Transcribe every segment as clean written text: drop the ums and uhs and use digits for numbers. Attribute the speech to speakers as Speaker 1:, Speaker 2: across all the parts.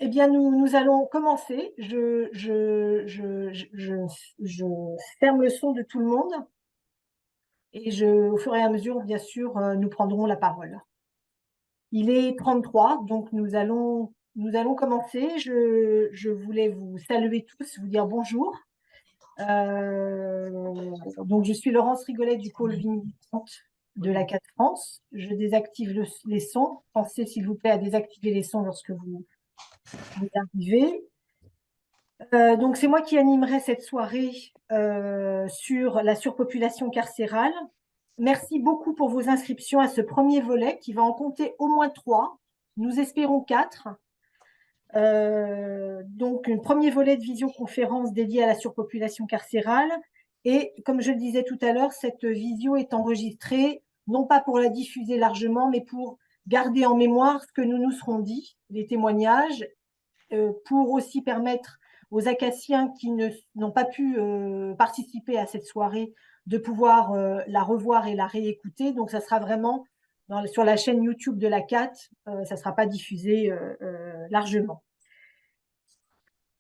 Speaker 1: Eh bien, nous allons commencer. Je ferme le son de tout le monde et au fur et à mesure, bien sûr, nous prendrons la parole. Il est 33, donc nous allons commencer. Je voulais vous saluer tous, vous dire bonjour. Donc, je suis Laurence Rigolet du pôle Vie militante de la CAT France. Je désactive les sons. Pensez, s'il vous plaît, à désactiver les sons lorsque vous arrivez. Donc, c'est moi qui animerai cette soirée sur la surpopulation carcérale. Merci beaucoup pour vos inscriptions à ce premier volet qui va en compter au moins 3. Nous espérons 4. Donc, un premier volet de visioconférence dédié à la surpopulation carcérale. Et comme je le disais tout à l'heure, cette visio est enregistrée, non pas pour la diffuser largement, mais pour garder en mémoire ce que nous nous serons dit, les témoignages, pour aussi permettre aux Acaciens qui n'ont pas pu participer à cette soirée de pouvoir la revoir et la réécouter. Donc, ça sera vraiment sur la chaîne YouTube de la CAT, ça ne sera pas diffusé largement.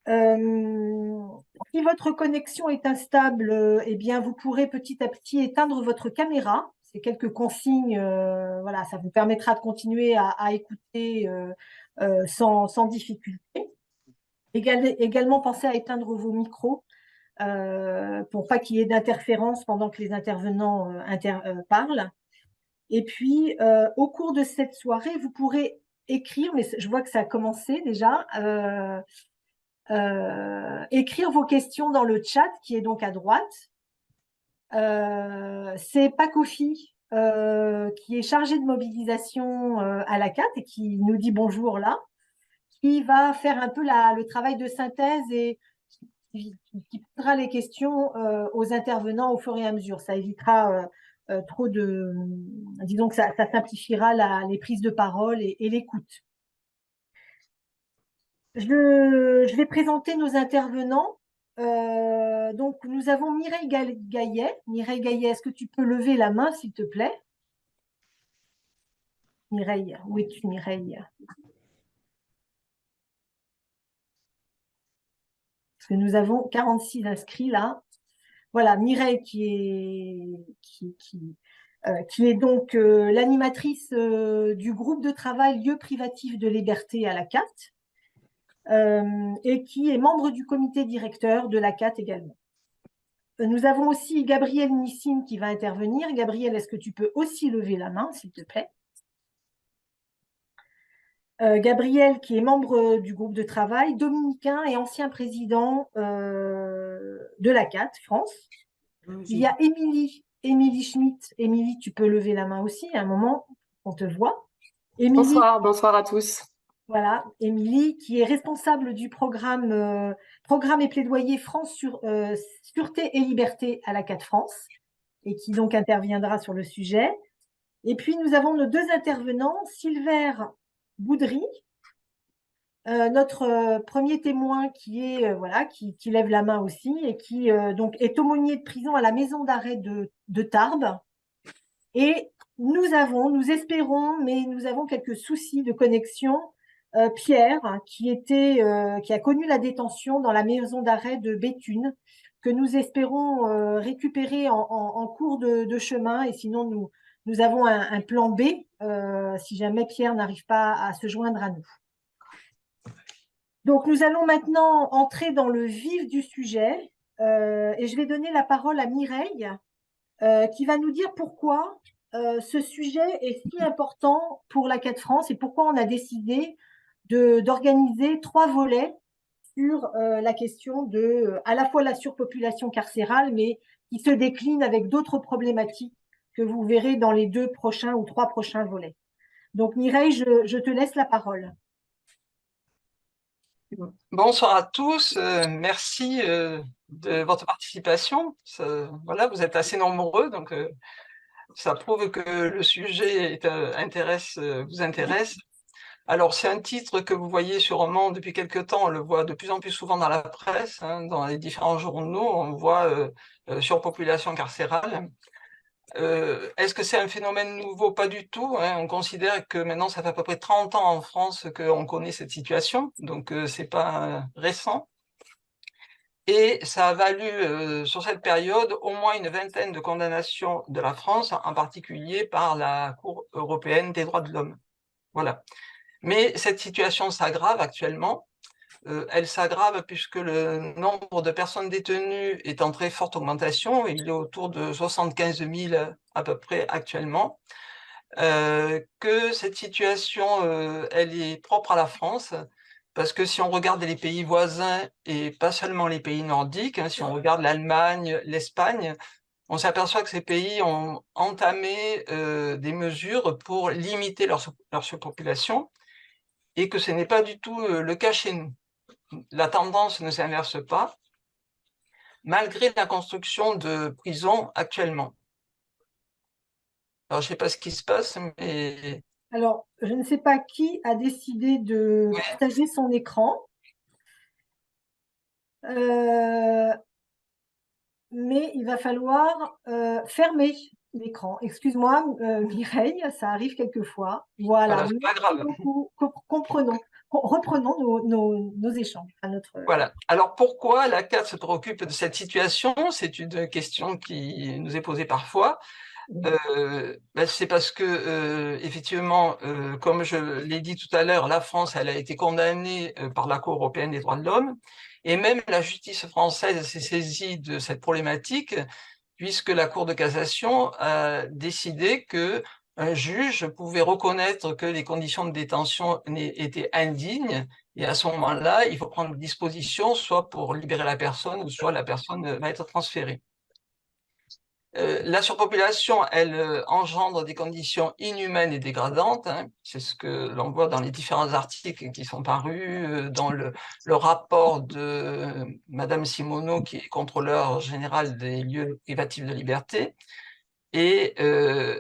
Speaker 1: Si votre connexion est instable, eh bien, vous pourrez petit à petit éteindre votre caméra. C'est quelques consignes, voilà, ça vous permettra de continuer à écouter sans difficulté. Également, pensez à éteindre vos micros pour pas qu'il y ait d'interférence pendant que les intervenants parlent. Et puis, au cours de cette soirée, vous pourrez écrire, mais je vois que ça a commencé déjà, écrire vos questions dans le chat qui est donc à droite. C'est Pacofi qui est chargé de mobilisation à la CAT et qui nous dit bonjour là, qui va faire un peu le travail de synthèse et qui posera les questions aux intervenants au fur et à mesure. Ça évitera trop de… Disons que ça simplifiera les prises de parole et l'écoute. Je vais présenter nos intervenants. Donc, nous avons Mireille Gaillet. Mireille Gaillet, est-ce que tu peux lever la main, s'il te plaît? Mireille, où es-tu, Mireille? Parce que nous avons 46 inscrits là. Voilà, Mireille qui est donc l'animatrice du groupe de travail Lieu privatif de liberté à la CAT et qui est membre du comité directeur de la CAT également. Nous avons aussi Gabrielle Nissine qui va intervenir. Gabrielle, est-ce que tu peux aussi lever la main, s'il te plaît? Gabriel, qui est membre du groupe de travail, dominicain et ancien président de la CAT France. Il y a Émilie Schmitt. Émilie, tu peux lever la main aussi, à un moment, on te voit. Émilie,
Speaker 2: Bonsoir à tous.
Speaker 1: voilà, Émilie, qui est responsable du programme et plaidoyer France sur Sûreté et Liberté à la CAT France, et qui donc interviendra sur le sujet. Et puis, nous avons nos 2 intervenants, Sylver Boudry, notre premier témoin qui est voilà, qui lève la main aussi et qui donc est aumônier de prison à la maison d'arrêt de Tarbes. Et nous espérons, mais nous avons quelques soucis de connexion. Pierre, qui a connu la détention dans la maison d'arrêt de Béthune, que nous espérons récupérer en cours de chemin. Et sinon, nous avons un plan B si jamais Pierre n'arrive pas à se joindre à nous. Donc, nous allons maintenant entrer dans le vif du sujet et je vais donner la parole à Mireille qui va nous dire pourquoi ce sujet est si important pour la CAT France et pourquoi on a décidé d'organiser 3 volets sur la question de à la fois la surpopulation carcérale, mais qui se décline avec d'autres problématiques que vous verrez dans les 2 prochains ou 3 prochains volets. Donc Mireille, je te laisse la parole.
Speaker 3: Bonsoir à tous, merci de votre participation. Voilà, vous êtes assez nombreux, donc ça prouve que le sujet vous intéresse. Alors, c'est un titre que vous voyez sûrement depuis quelque temps, on le voit de plus en plus souvent dans la presse, hein, dans les différents journaux, on voit surpopulation carcérale. Est-ce que c'est un phénomène nouveau? Pas du tout, hein. On considère que maintenant, ça fait à peu près 30 ans en France qu'on connaît cette situation, donc c'est pas récent. Et ça a valu, sur cette période, au moins une vingtaine de condamnations de la France, en particulier par la Cour européenne des droits de l'homme. Voilà. Mais cette situation s'aggrave actuellement. Elle s'aggrave puisque le nombre de personnes détenues est en très forte augmentation. Il est autour de 75 000 à peu près actuellement. Que cette situation, elle est propre à la France, parce que si on regarde les pays voisins, et pas seulement les pays nordiques, hein, si on regarde l'Allemagne, l'Espagne, on s'aperçoit que ces pays ont entamé des mesures pour limiter leur surpopulation, et que ce n'est pas du tout le cas chez nous. La tendance ne s'inverse pas, malgré la construction de prisons actuellement. Alors, je ne sais pas ce qui se passe, mais...
Speaker 1: Alors, je ne sais pas qui a décidé de
Speaker 3: Ouais.
Speaker 1: partager son écran, mais il va falloir fermer l'écran. Excuse-moi, Mireille, ça arrive quelquefois. Voilà,
Speaker 3: Voilà, c'est pas
Speaker 1: merci
Speaker 3: grave.
Speaker 1: beaucoup. Reprenons nos échanges.
Speaker 3: Voilà. Alors pourquoi la CAT se préoccupe de cette situation? C'est une question qui nous est posée parfois. C'est parce que effectivement, comme je l'ai dit tout à l'heure, la France, elle a été condamnée par la Cour européenne des droits de l'homme, et même la justice française s'est saisie de cette problématique, puisque la Cour de cassation a décidé que un juge pouvait reconnaître que les conditions de détention étaient indignes, et à ce moment-là, il faut prendre disposition, soit pour libérer la personne, ou soit la personne va être transférée. La surpopulation, elle engendre des conditions inhumaines et dégradantes, hein. C'est ce que l'on voit dans les différents articles qui sont parus, dans le rapport de Madame Simoneau, qui est contrôleur général des lieux privatifs de liberté. Et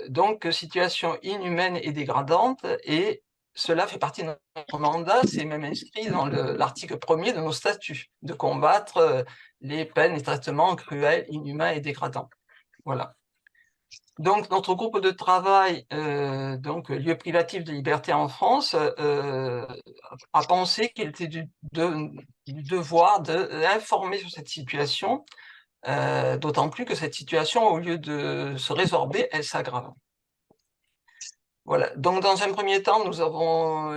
Speaker 3: donc, situation inhumaine et dégradante, et cela fait partie de notre mandat, c'est même inscrit dans l'article 1er de nos statuts, de combattre les peines et traitements cruels, inhumains et dégradants. Voilà. Donc, notre groupe de travail, donc lieu privatif de liberté en France, a pensé qu'il était du devoir d'informer sur cette situation, d'autant plus que cette situation, au lieu de se résorber, elle s'aggrave. Voilà. Donc, dans un premier temps,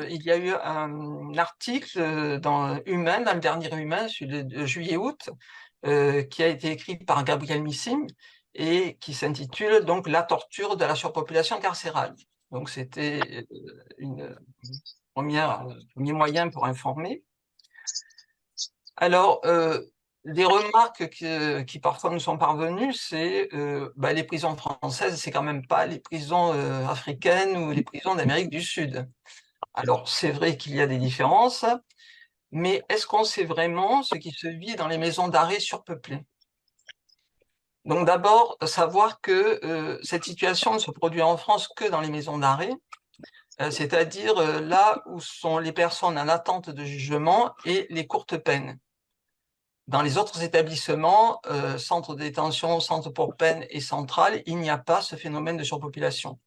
Speaker 3: il y a eu un article dans Humain, dans le dernier Humain, celui de juillet-août, qui a été écrit par Gabriel Missing, et qui s'intitule donc La torture de la surpopulation carcérale. Donc, c'était premier moyen pour informer. Alors, des remarques qui parfois nous sont parvenues, c'est les prisons françaises, c'est quand même pas les prisons africaines ou les prisons d'Amérique du Sud. Alors, c'est vrai qu'il y a des différences, mais est-ce qu'on sait vraiment ce qui se vit dans les maisons d'arrêt surpeuplées? Donc d'abord, savoir que cette situation ne se produit en France que dans les maisons d'arrêt, c'est-à-dire là où sont les personnes en attente de jugement et les courtes peines. Dans les autres établissements, centres de détention, centres pour peine et centrales, il n'y a pas ce phénomène de surpopulation.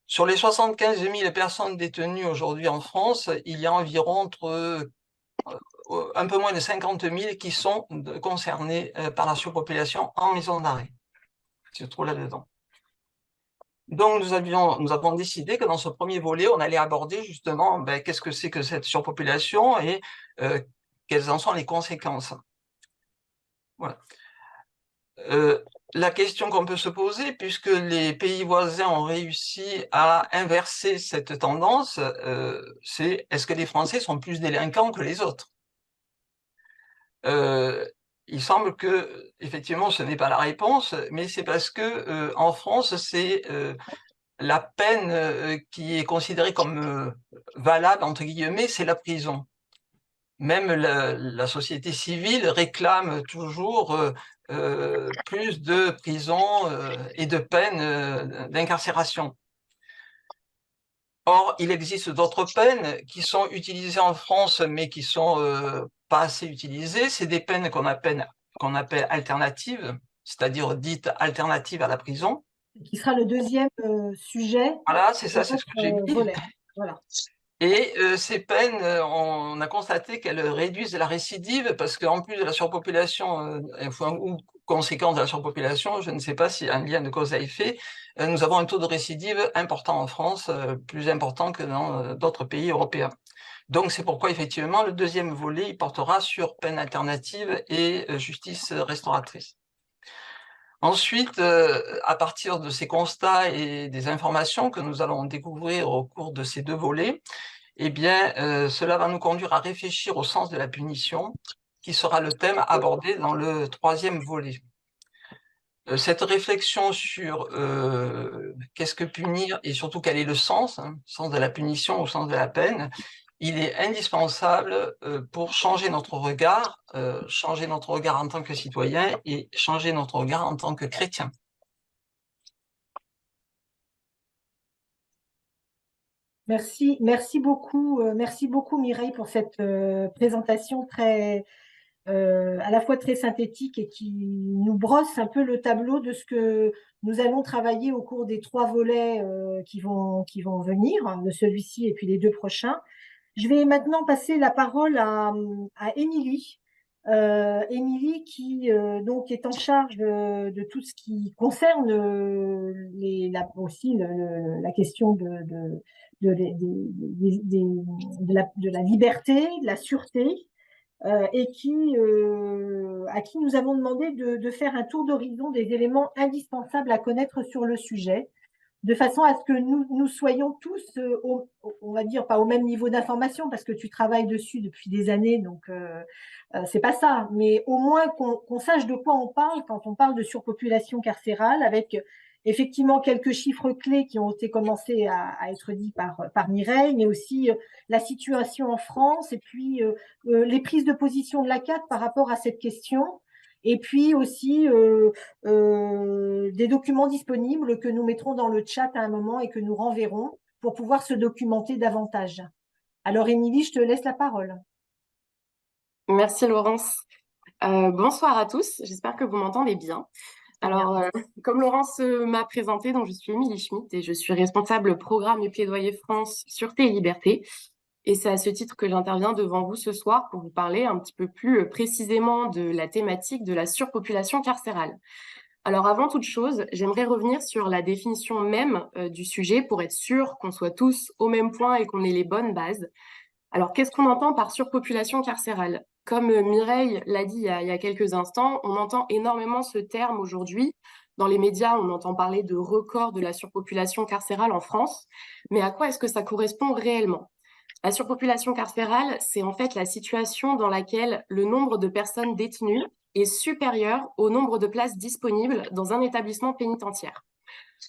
Speaker 3: Sur les 75 000 personnes détenues aujourd'hui en France, il y a environ un peu moins de 50 000 qui sont concernées par la surpopulation en maison d'arrêt. Se trouve là-dedans. Donc, nous avons décidé que dans ce premier volet, on allait aborder justement qu'est-ce que c'est que cette surpopulation et quelles en sont les conséquences. Voilà. La question qu'on peut se poser, puisque les pays voisins ont réussi à inverser cette tendance, c'est est-ce que les Français sont plus délinquants que les autres? Il semble que, effectivement, ce n'est pas la réponse, mais c'est parce que en France, c'est la peine qui est considérée comme valable, entre guillemets, c'est la prison. Même la société civile réclame toujours plus de prison et de peines d'incarcération. Or, il existe d'autres peines qui sont utilisées en France, mais qui sont pas assez utilisées. C'est des peines qu'on appelle alternatives, c'est-à-dire dites alternatives à la prison.
Speaker 1: qui sera le deuxième sujet
Speaker 3: Voilà, c'est
Speaker 1: de
Speaker 3: ça, c'est ce que j'ai
Speaker 1: notre
Speaker 3: dit.
Speaker 1: volet. Voilà.
Speaker 3: Et ces peines, on a constaté qu'elles réduisent la récidive parce qu'en plus de la surpopulation, ou conséquence de la surpopulation, je ne sais pas si un lien de cause à effet, nous avons un taux de récidive important en France, plus important que dans d'autres pays européens. Donc c'est pourquoi effectivement le deuxième volet il portera sur peine alternative et justice restauratrice. Ensuite, à partir de ces constats et des informations que nous allons découvrir au cours de ces deux volets, eh bien, cela va nous conduire à réfléchir au sens de la punition, qui sera le thème abordé dans le troisième volet. Cette réflexion sur qu'est-ce que punir et surtout quel est le sens, hein, sens de la punition au sens de la peine, il est indispensable pour changer notre regard en tant que citoyen et changer notre regard en tant que chrétien.
Speaker 1: Merci beaucoup Mireille pour cette présentation à la fois très synthétique et qui nous brosse un peu le tableau de ce que nous allons travailler au cours des 3 volets qui vont venir, hein, de celui-ci et puis les 2 prochains. Je vais maintenant passer la parole à Émilie. Émilie qui donc est en charge de tout ce qui concerne aussi la question de la liberté, de la sûreté, et à qui nous avons demandé de faire un tour d'horizon des éléments indispensables à connaître sur le sujet, de façon à ce que nous soyons tous, on va dire, pas au même niveau d'information, parce que tu travailles dessus depuis des années, donc c'est pas ça, mais au moins qu'on sache de quoi on parle quand on parle de surpopulation carcérale, avec effectivement quelques chiffres clés qui ont été commencés à être dits par Mireille, mais aussi la situation en France, et puis les prises de position de la CAT par rapport à cette question, et puis aussi des documents disponibles que nous mettrons dans le chat à un moment et que nous renverrons pour pouvoir se documenter davantage. Alors, Émilie, je te laisse la parole.
Speaker 2: Merci Laurence. Bonsoir à tous, j'espère que vous m'entendez bien. Alors, comme Laurence m'a présenté, donc je suis Émilie Schmitt et je suis responsable programme et plaidoyer France, sûreté et liberté. Et c'est à ce titre que j'interviens devant vous ce soir pour vous parler un petit peu plus précisément de la thématique de la surpopulation carcérale. Alors, avant toute chose, j'aimerais revenir sur la définition même du sujet pour être sûr qu'on soit tous au même point et qu'on ait les bonnes bases. Alors, qu'est-ce qu'on entend par surpopulation carcérale? Comme Mireille l'a dit il y a quelques instants, on entend énormément ce terme aujourd'hui. Dans les médias, on entend parler de record de la surpopulation carcérale en France. Mais à quoi est-ce que ça correspond réellement? La surpopulation carcérale, c'est en fait la situation dans laquelle le nombre de personnes détenues est supérieur au nombre de places disponibles dans un établissement pénitentiaire.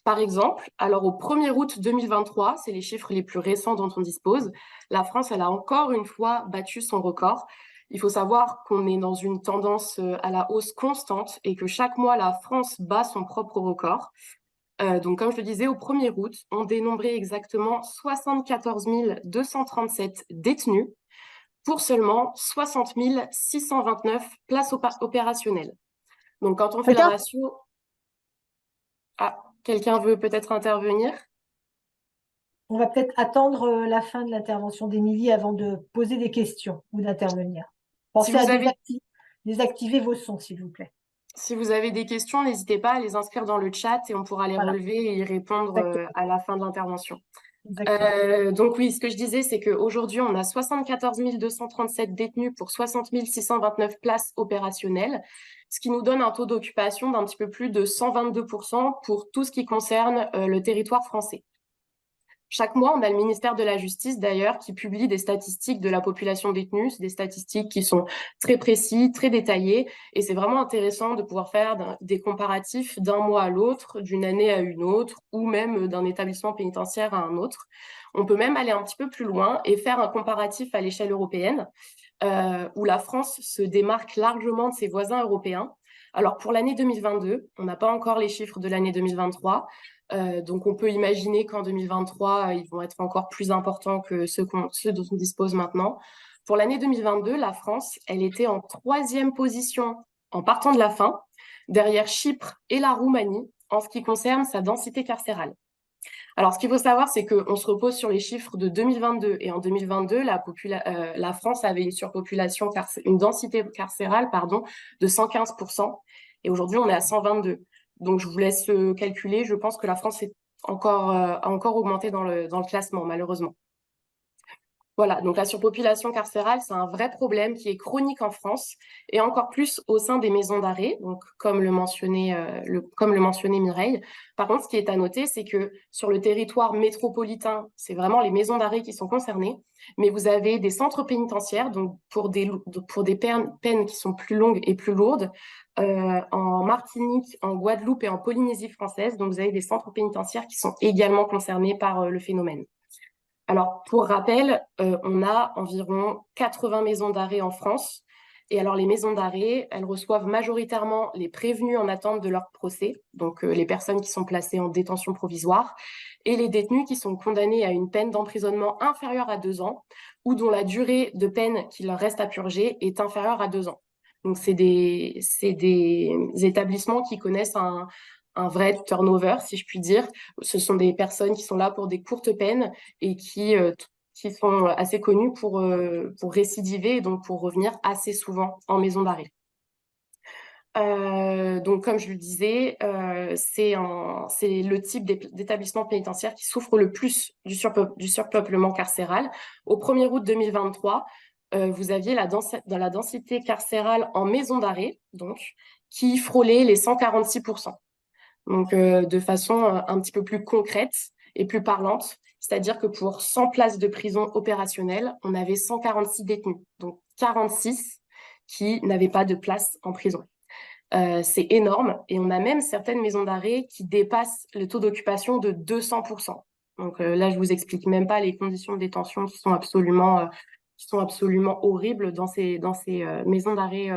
Speaker 2: Par exemple, alors au 1er août 2023, c'est les chiffres les plus récents dont on dispose, la France, elle a encore une fois battu son record. Il faut savoir qu'on est dans une tendance à la hausse constante et que chaque mois, la France bat son propre record. Donc, comme je le disais, au 1er août, on dénombrait exactement 74 237 détenus pour seulement 60 629 places opérationnelles. Donc, quand on fait la ratio... Ah, quelqu'un veut peut-être intervenir?
Speaker 1: On va peut-être attendre la fin de l'intervention d'Émilie avant de poser des questions ou d'intervenir. Pensez à désactiver vos sons, s'il vous plaît.
Speaker 2: Si vous avez des questions, n'hésitez pas à les inscrire dans le chat et on pourra les relever et y répondre à la fin de l'intervention. Donc oui, ce que je disais, c'est qu'aujourd'hui, on a 74 237 détenus pour 60 629 places opérationnelles, ce qui nous donne un taux d'occupation d'un petit peu plus de 122% pour tout ce qui concerne le territoire français. Chaque mois, on a le ministère de la Justice, d'ailleurs, qui publie des statistiques de la population détenue. C'est des statistiques qui sont très précises, très détaillées. Et c'est vraiment intéressant de pouvoir faire des comparatifs d'un mois à l'autre, d'une année à une autre, ou même d'un établissement pénitentiaire à un autre. On peut même aller un petit peu plus loin et faire un comparatif à l'échelle européenne, où la France se démarque largement de ses voisins européens. Alors, pour l'année 2022, on n'a pas encore les chiffres de l'année 2023, donc on peut imaginer qu'en 2023, ils vont être encore plus importants que ceux dont on dispose maintenant. Pour l'année 2022, la France, elle était en 3e position en partant de la fin, derrière Chypre et la Roumanie, en ce qui concerne sa densité carcérale. Alors, ce qu'il faut savoir, c'est qu'on se repose sur les chiffres de 2022. Et en 2022, la France avait une densité carcérale de 115%. Et aujourd'hui, on est à 122. Donc, je vous laisse calculer. Je pense que la France a encore augmenté dans le classement, malheureusement. Voilà, donc la surpopulation carcérale, c'est un vrai problème qui est chronique en France et encore plus au sein des maisons d'arrêt, donc comme le mentionnait Mireille. Par contre, ce qui est à noter, c'est que sur le territoire métropolitain, c'est vraiment les maisons d'arrêt qui sont concernées, mais vous avez des centres pénitentiaires, donc pour des peines qui sont plus longues et plus lourdes, en Martinique, en Guadeloupe et en Polynésie française. Donc vous avez des centres pénitentiaires qui sont également concernés par le phénomène. Alors, pour rappel, on a environ 80 maisons d'arrêt en France. Et alors, les maisons d'arrêt, elles reçoivent majoritairement les prévenus en attente de leur procès, donc les personnes qui sont placées en détention provisoire, et les détenus qui sont condamnés à une peine d'emprisonnement inférieure à 2 ans, ou dont la durée de peine qui leur reste à purger est inférieure à 2 ans. Donc, c'est des établissements qui connaissent un vrai turnover, si je puis dire. Ce sont des personnes qui sont là pour des courtes peines et qui sont assez connues pour récidiver et donc pour revenir assez souvent en maison d'arrêt. Donc, comme je le disais, c'est le type d'établissement pénitentiaire qui souffre le plus du surpeuplement carcéral. Au 1er août 2023, vous aviez la densité carcérale en maison d'arrêt, donc, qui frôlait les 146%. Donc, de façon un petit peu plus concrète et plus parlante, c'est-à-dire que pour 100 places de prison opérationnelles, on avait 146 détenus, donc 46 qui n'avaient pas de place en prison. C'est énorme et on a même certaines maisons d'arrêt qui dépassent le taux d'occupation de 200%. Donc là, je vous explique même pas les conditions de détention qui sont absolument horribles dans ces maisons d'arrêt.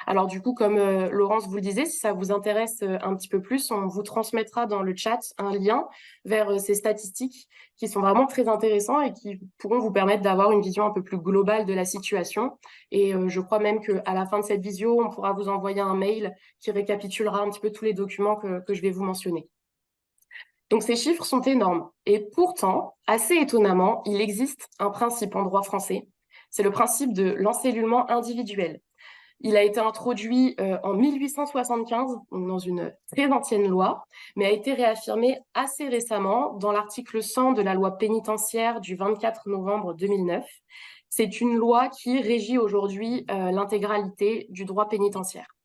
Speaker 2: Alors du coup, comme Laurence vous le disait, si ça vous intéresse un petit peu plus, on vous transmettra dans le chat un lien vers ces statistiques qui sont vraiment très intéressants et qui pourront vous permettre d'avoir une vision un peu plus globale de la situation. Et je crois même qu'à la fin de cette visio, on pourra vous envoyer un mail qui récapitulera un petit peu tous les documents que je vais vous mentionner. Donc ces chiffres sont énormes. Et pourtant, assez étonnamment, il existe un principe en droit français. C'est le principe de l'encellulement individuel. Il a été introduit en 1875, donc dans une très ancienne loi, mais a été réaffirmé assez récemment dans l'article 100 de la loi pénitentiaire du 24 novembre 2009. C'est une loi qui régit aujourd'hui l'intégralité du droit pénitentiaire.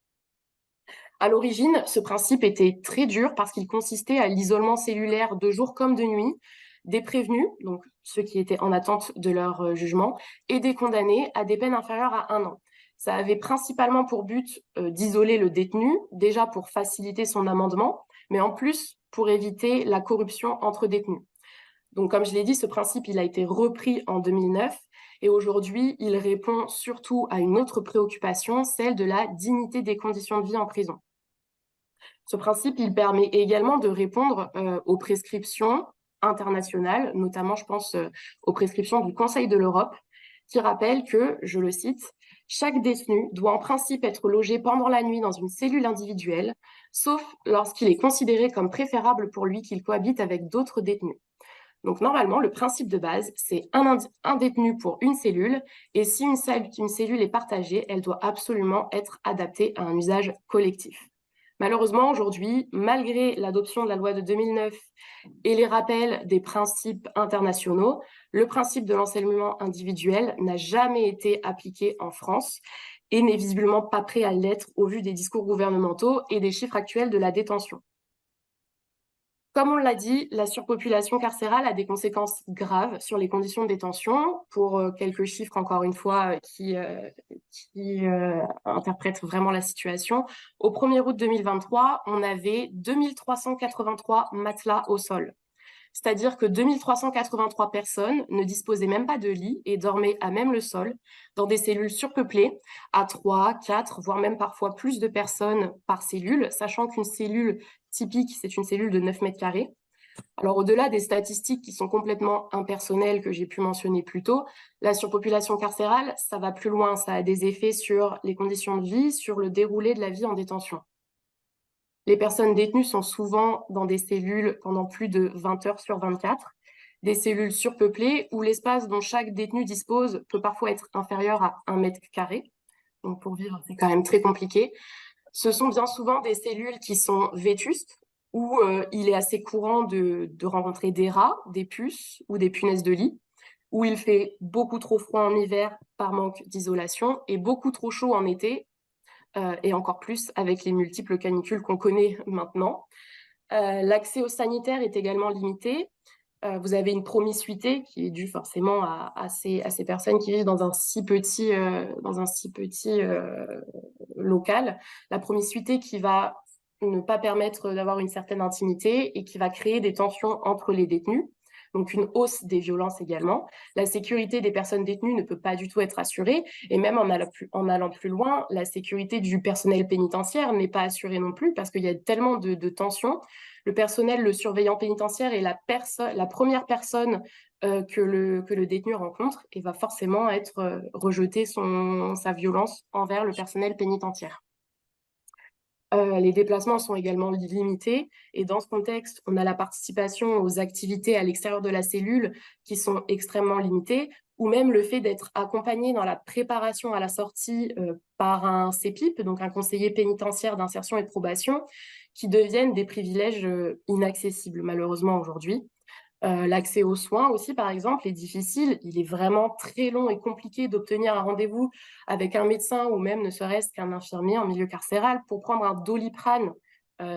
Speaker 2: À l'origine, ce principe était très dur parce qu'il consistait à l'isolement cellulaire de jour comme de nuit des prévenus, donc ceux qui étaient en attente de leur jugement, et des condamnés à des peines inférieures à 1 an. Ça avait principalement pour but d'isoler le détenu, déjà pour faciliter son amendement, mais en plus pour éviter la corruption entre détenus. Donc, comme je l'ai dit, ce principe, il a été repris en 2009 et aujourd'hui, il répond surtout à une autre préoccupation, celle de la dignité des conditions de vie en prison. Ce principe, il permet également de répondre aux prescriptions internationales, notamment, je pense, aux prescriptions du Conseil de l'Europe, qui rappelle que, je le cite, « Chaque détenu doit en principe être logé pendant la nuit dans une cellule individuelle, sauf lorsqu'il est considéré comme préférable pour lui qu'il cohabite avec d'autres détenus. » Donc, normalement, le principe de base, c'est un détenu pour une cellule, et si une cellule est partagée, elle doit absolument être adaptée à un usage collectif. Malheureusement, aujourd'hui, malgré l'adoption de la loi de 2009 et les rappels des principes internationaux, le principe de l'encellulement individuel n'a jamais été appliqué en France et n'est visiblement pas prêt à l'être au vu des discours gouvernementaux et des chiffres actuels de la détention. Comme on l'a dit, la surpopulation carcérale a des conséquences graves sur les conditions de détention. Pour quelques chiffres, encore une fois, qui interprètent vraiment la situation. Au 1er août 2023, on avait 2383 matelas au sol. C'est-à-dire que 2383 personnes ne disposaient même pas de lit et dormaient à même le sol, dans des cellules surpeuplées, à 3, 4, voire même parfois plus de personnes par cellule, sachant qu'une cellule typique, c'est une cellule de 9 mètres carrés. Alors, au-delà des statistiques qui sont complètement impersonnelles que j'ai pu mentionner plus tôt, la surpopulation carcérale, ça va plus loin, ça a des effets sur les conditions de vie, sur le déroulé de la vie en détention. Les personnes détenues sont souvent dans des cellules pendant plus de 20 heures sur 24, des cellules surpeuplées où l'espace dont chaque détenu dispose peut parfois être inférieur à 1 mètre carré. Donc pour vivre, c'est quand même très compliqué. Ce sont bien souvent des cellules qui sont vétustes, où il est assez courant de rencontrer des rats, des puces ou des punaises de lit, où il fait beaucoup trop froid en hiver par manque d'isolation et beaucoup trop chaud en été, et encore plus avec les multiples canicules qu'on connaît maintenant. L'accès aux sanitaires est également limité. Vous avez une promiscuité qui est due forcément à ces personnes qui vivent dans un si petit local. La promiscuité qui va ne pas permettre d'avoir une certaine intimité et qui va créer des tensions entre les détenus. Donc une hausse des violences également. La sécurité des personnes détenues ne peut pas du tout être assurée. Et même en allant plus loin, la sécurité du personnel pénitentiaire n'est pas assurée non plus parce qu'il y a tellement de tensions. Le personnel, le surveillant pénitentiaire est la première personne que le détenu rencontre et va forcément être rejeter sa violence envers le personnel pénitentiaire. Les déplacements sont également limités et dans ce contexte, on a la participation aux activités à l'extérieur de la cellule qui sont extrêmement limitées ou même le fait d'être accompagné dans la préparation à la sortie par un CPIP, donc un conseiller pénitentiaire d'insertion et de probation, qui deviennent des privilèges inaccessibles malheureusement aujourd'hui. L'accès aux soins aussi, par exemple, est difficile. Il est vraiment très long et compliqué d'obtenir un rendez-vous avec un médecin ou même ne serait-ce qu'un infirmier en milieu carcéral. Pour prendre un Doliprane,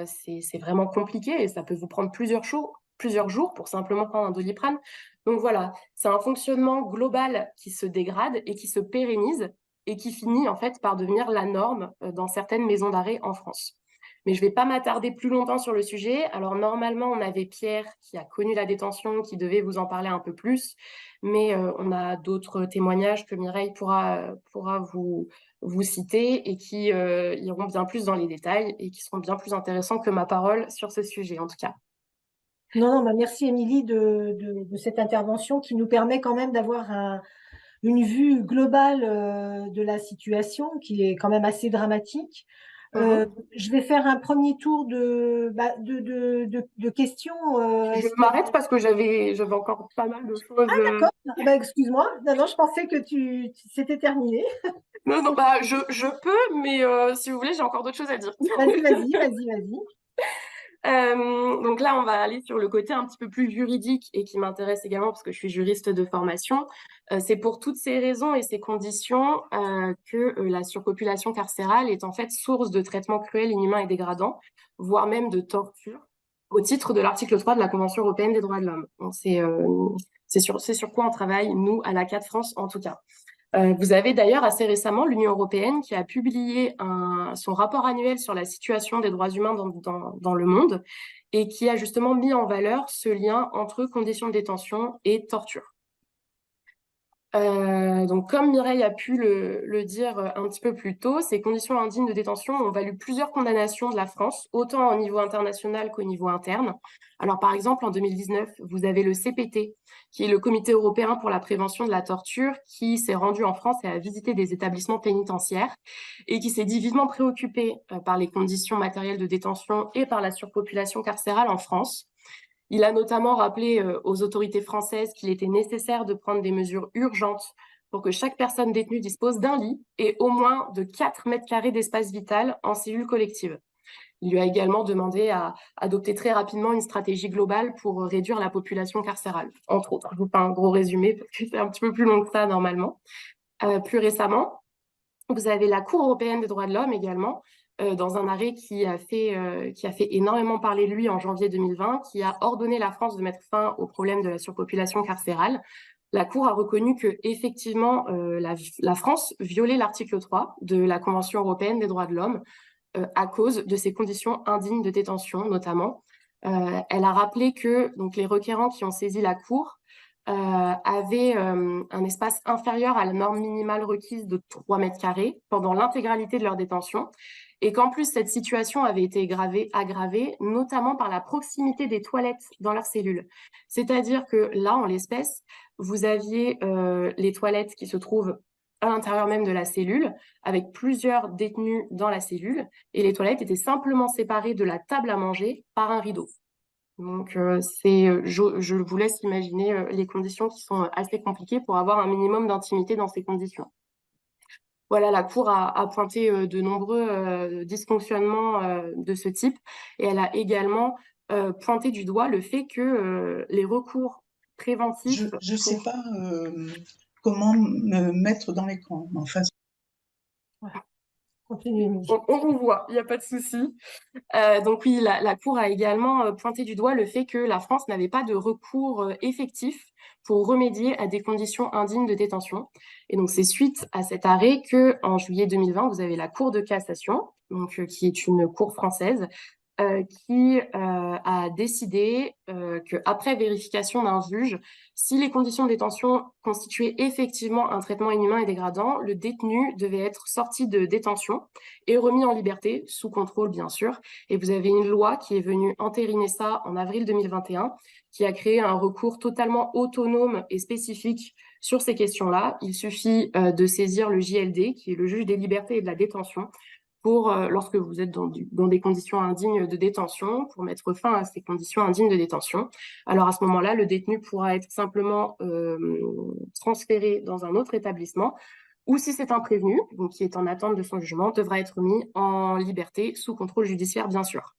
Speaker 2: c'est vraiment compliqué et ça peut vous prendre plusieurs jours pour simplement prendre un Doliprane. Donc voilà, c'est un fonctionnement global qui se dégrade et qui se pérennise et qui finit en fait par devenir la norme dans certaines maisons d'arrêt en France. Mais je ne vais pas m'attarder plus longtemps sur le sujet. Alors normalement, on avait Pierre qui a connu la détention, qui devait vous en parler un peu plus, mais on a d'autres témoignages que Mireille pourra vous citer et qui iront bien plus dans les détails et qui seront bien plus intéressants que ma parole sur ce sujet en tout cas.
Speaker 1: Non, merci Émilie de cette intervention qui nous permet quand même d'avoir une vue globale de la situation qui est quand même assez dramatique. Je vais faire un premier tour de questions.
Speaker 2: Je m'arrête parce que j'avais encore pas mal de choses.
Speaker 1: Ah d'accord, excuse-moi. Non, je pensais que c'était terminé.
Speaker 2: Non, je peux, mais si vous voulez, j'ai encore d'autres choses à dire.
Speaker 1: Vas-y.
Speaker 2: Donc là, on va aller sur le côté un petit peu plus juridique et qui m'intéresse également parce que je suis juriste de formation. C'est pour toutes ces raisons et ces conditions que la surpopulation carcérale est en fait source de traitements cruels, inhumains et dégradants, voire même de torture, au titre de l'article 3 de la Convention européenne des droits de l'homme. C'est sur quoi on travaille, nous, à l'ACAD France en tout cas. Vous avez d'ailleurs assez récemment l'Union européenne qui a publié son rapport annuel sur la situation des droits humains dans le monde et qui a justement mis en valeur ce lien entre conditions de détention et torture. Donc, comme Mireille a pu le dire un petit peu plus tôt, ces conditions indignes de détention ont valu plusieurs condamnations de la France, autant au niveau international qu'au niveau interne. Alors, par exemple, en 2019, vous avez le CPT, qui est le Comité européen pour la prévention de la torture, qui s'est rendu en France et a visité des établissements pénitentiaires et qui s'est dit vivement préoccupé par les conditions matérielles de détention et par la surpopulation carcérale en France. Il a notamment rappelé aux autorités françaises qu'il était nécessaire de prendre des mesures urgentes pour que chaque personne détenue dispose d'un lit et au moins de 4 mètres carrés d'espace vital en cellule collective. Il lui a également demandé à adopter très rapidement une stratégie globale pour réduire la population carcérale, entre autres. Je vous fais un gros résumé parce que c'est un petit peu plus long que ça normalement. Plus récemment, vous avez la Cour européenne des droits de l'homme également, dans un arrêt qui a fait énormément parler de lui en janvier 2020, qui a ordonné la France de mettre fin au problème de la surpopulation carcérale. La Cour a reconnu que effectivement la France violait l'article 3 de la Convention européenne des droits de l'homme à cause de ces conditions indignes de détention notamment. Elle a rappelé que donc, les requérants qui ont saisi la Cour avaient un espace inférieur à la norme minimale requise de 3 mètres carrés pendant l'intégralité de leur détention et qu'en plus cette situation avait été aggravée notamment par la proximité des toilettes dans leur cellule. C'est-à-dire que là, en l'espèce, vous aviez les toilettes qui se trouvent à l'intérieur même de la cellule, avec plusieurs détenus dans la cellule, et les toilettes étaient simplement séparées de la table à manger par un rideau. Donc, je vous laisse imaginer les conditions qui sont assez compliquées pour avoir un minimum d'intimité dans ces conditions. Voilà, la Cour a pointé de nombreux dysfonctionnements de ce type, et elle a également pointé du doigt le fait que les recours préventifs...
Speaker 4: Je ne sais pas comment me mettre dans l'écran. Enfin,
Speaker 1: Continuez.
Speaker 2: On vous voit, il n'y a pas de souci. Donc oui, la Cour a également pointé du doigt le fait que la France n'avait pas de recours effectif pour remédier à des conditions indignes de détention. Et donc c'est suite à cet arrêt que, en juillet 2020, vous avez la Cour de cassation, donc qui est une cour française, qui a décidé qu'après vérification d'un juge, si les conditions de détention constituaient effectivement un traitement inhumain et dégradant, le détenu devait être sorti de détention et remis en liberté, sous contrôle bien sûr. Et vous avez une loi qui est venue entériner ça en avril 2021, qui a créé un recours totalement autonome et spécifique sur ces questions-là. Il suffit de saisir le JLD, qui est le juge des libertés et de la détention, pour, lorsque vous êtes dans des conditions indignes de détention, pour mettre fin à ces conditions indignes de détention. Alors à ce moment-là, le détenu pourra être simplement transféré dans un autre établissement, ou si c'est un prévenu, donc qui est en attente de son jugement, devra être mis en liberté sous contrôle judiciaire, bien sûr.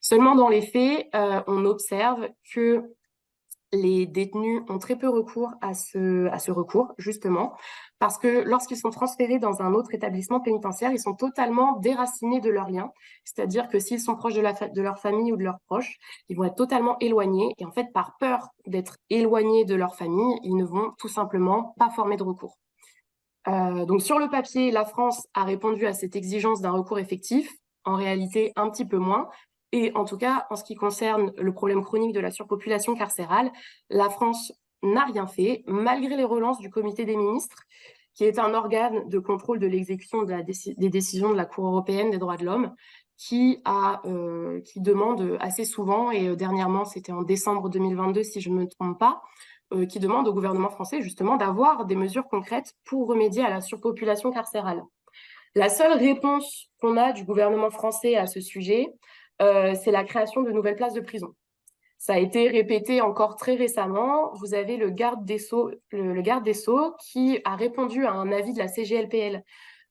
Speaker 2: Seulement dans les faits, on observe que les détenus ont très peu recours à ce recours, justement, parce que lorsqu'ils sont transférés dans un autre établissement pénitentiaire, ils sont totalement déracinés de leurs liens. C'est-à-dire que s'ils sont proches de leur famille ou de leurs proches, ils vont être totalement éloignés. Et en fait, par peur d'être éloignés de leur famille, ils ne vont tout simplement pas former de recours. Donc sur le papier, la France a répondu à cette exigence d'un recours effectif, en réalité un petit peu moins. Et en tout cas, en ce qui concerne le problème chronique de la surpopulation carcérale, la France n'a rien fait, malgré les relances du Comité des ministres, qui est un organe de contrôle de l'exécution des décisions de la Cour européenne des droits de l'homme, qui demande assez souvent, et dernièrement, c'était en décembre 2022, si je ne me trompe pas, qui demande au gouvernement français justement d'avoir des mesures concrètes pour remédier à la surpopulation carcérale. La seule réponse qu'on a du gouvernement français à ce sujet, c'est la création de nouvelles places de prison. Ça a été répété encore très récemment. Vous avez le garde des Sceaux qui a répondu à un avis de la CGLPL,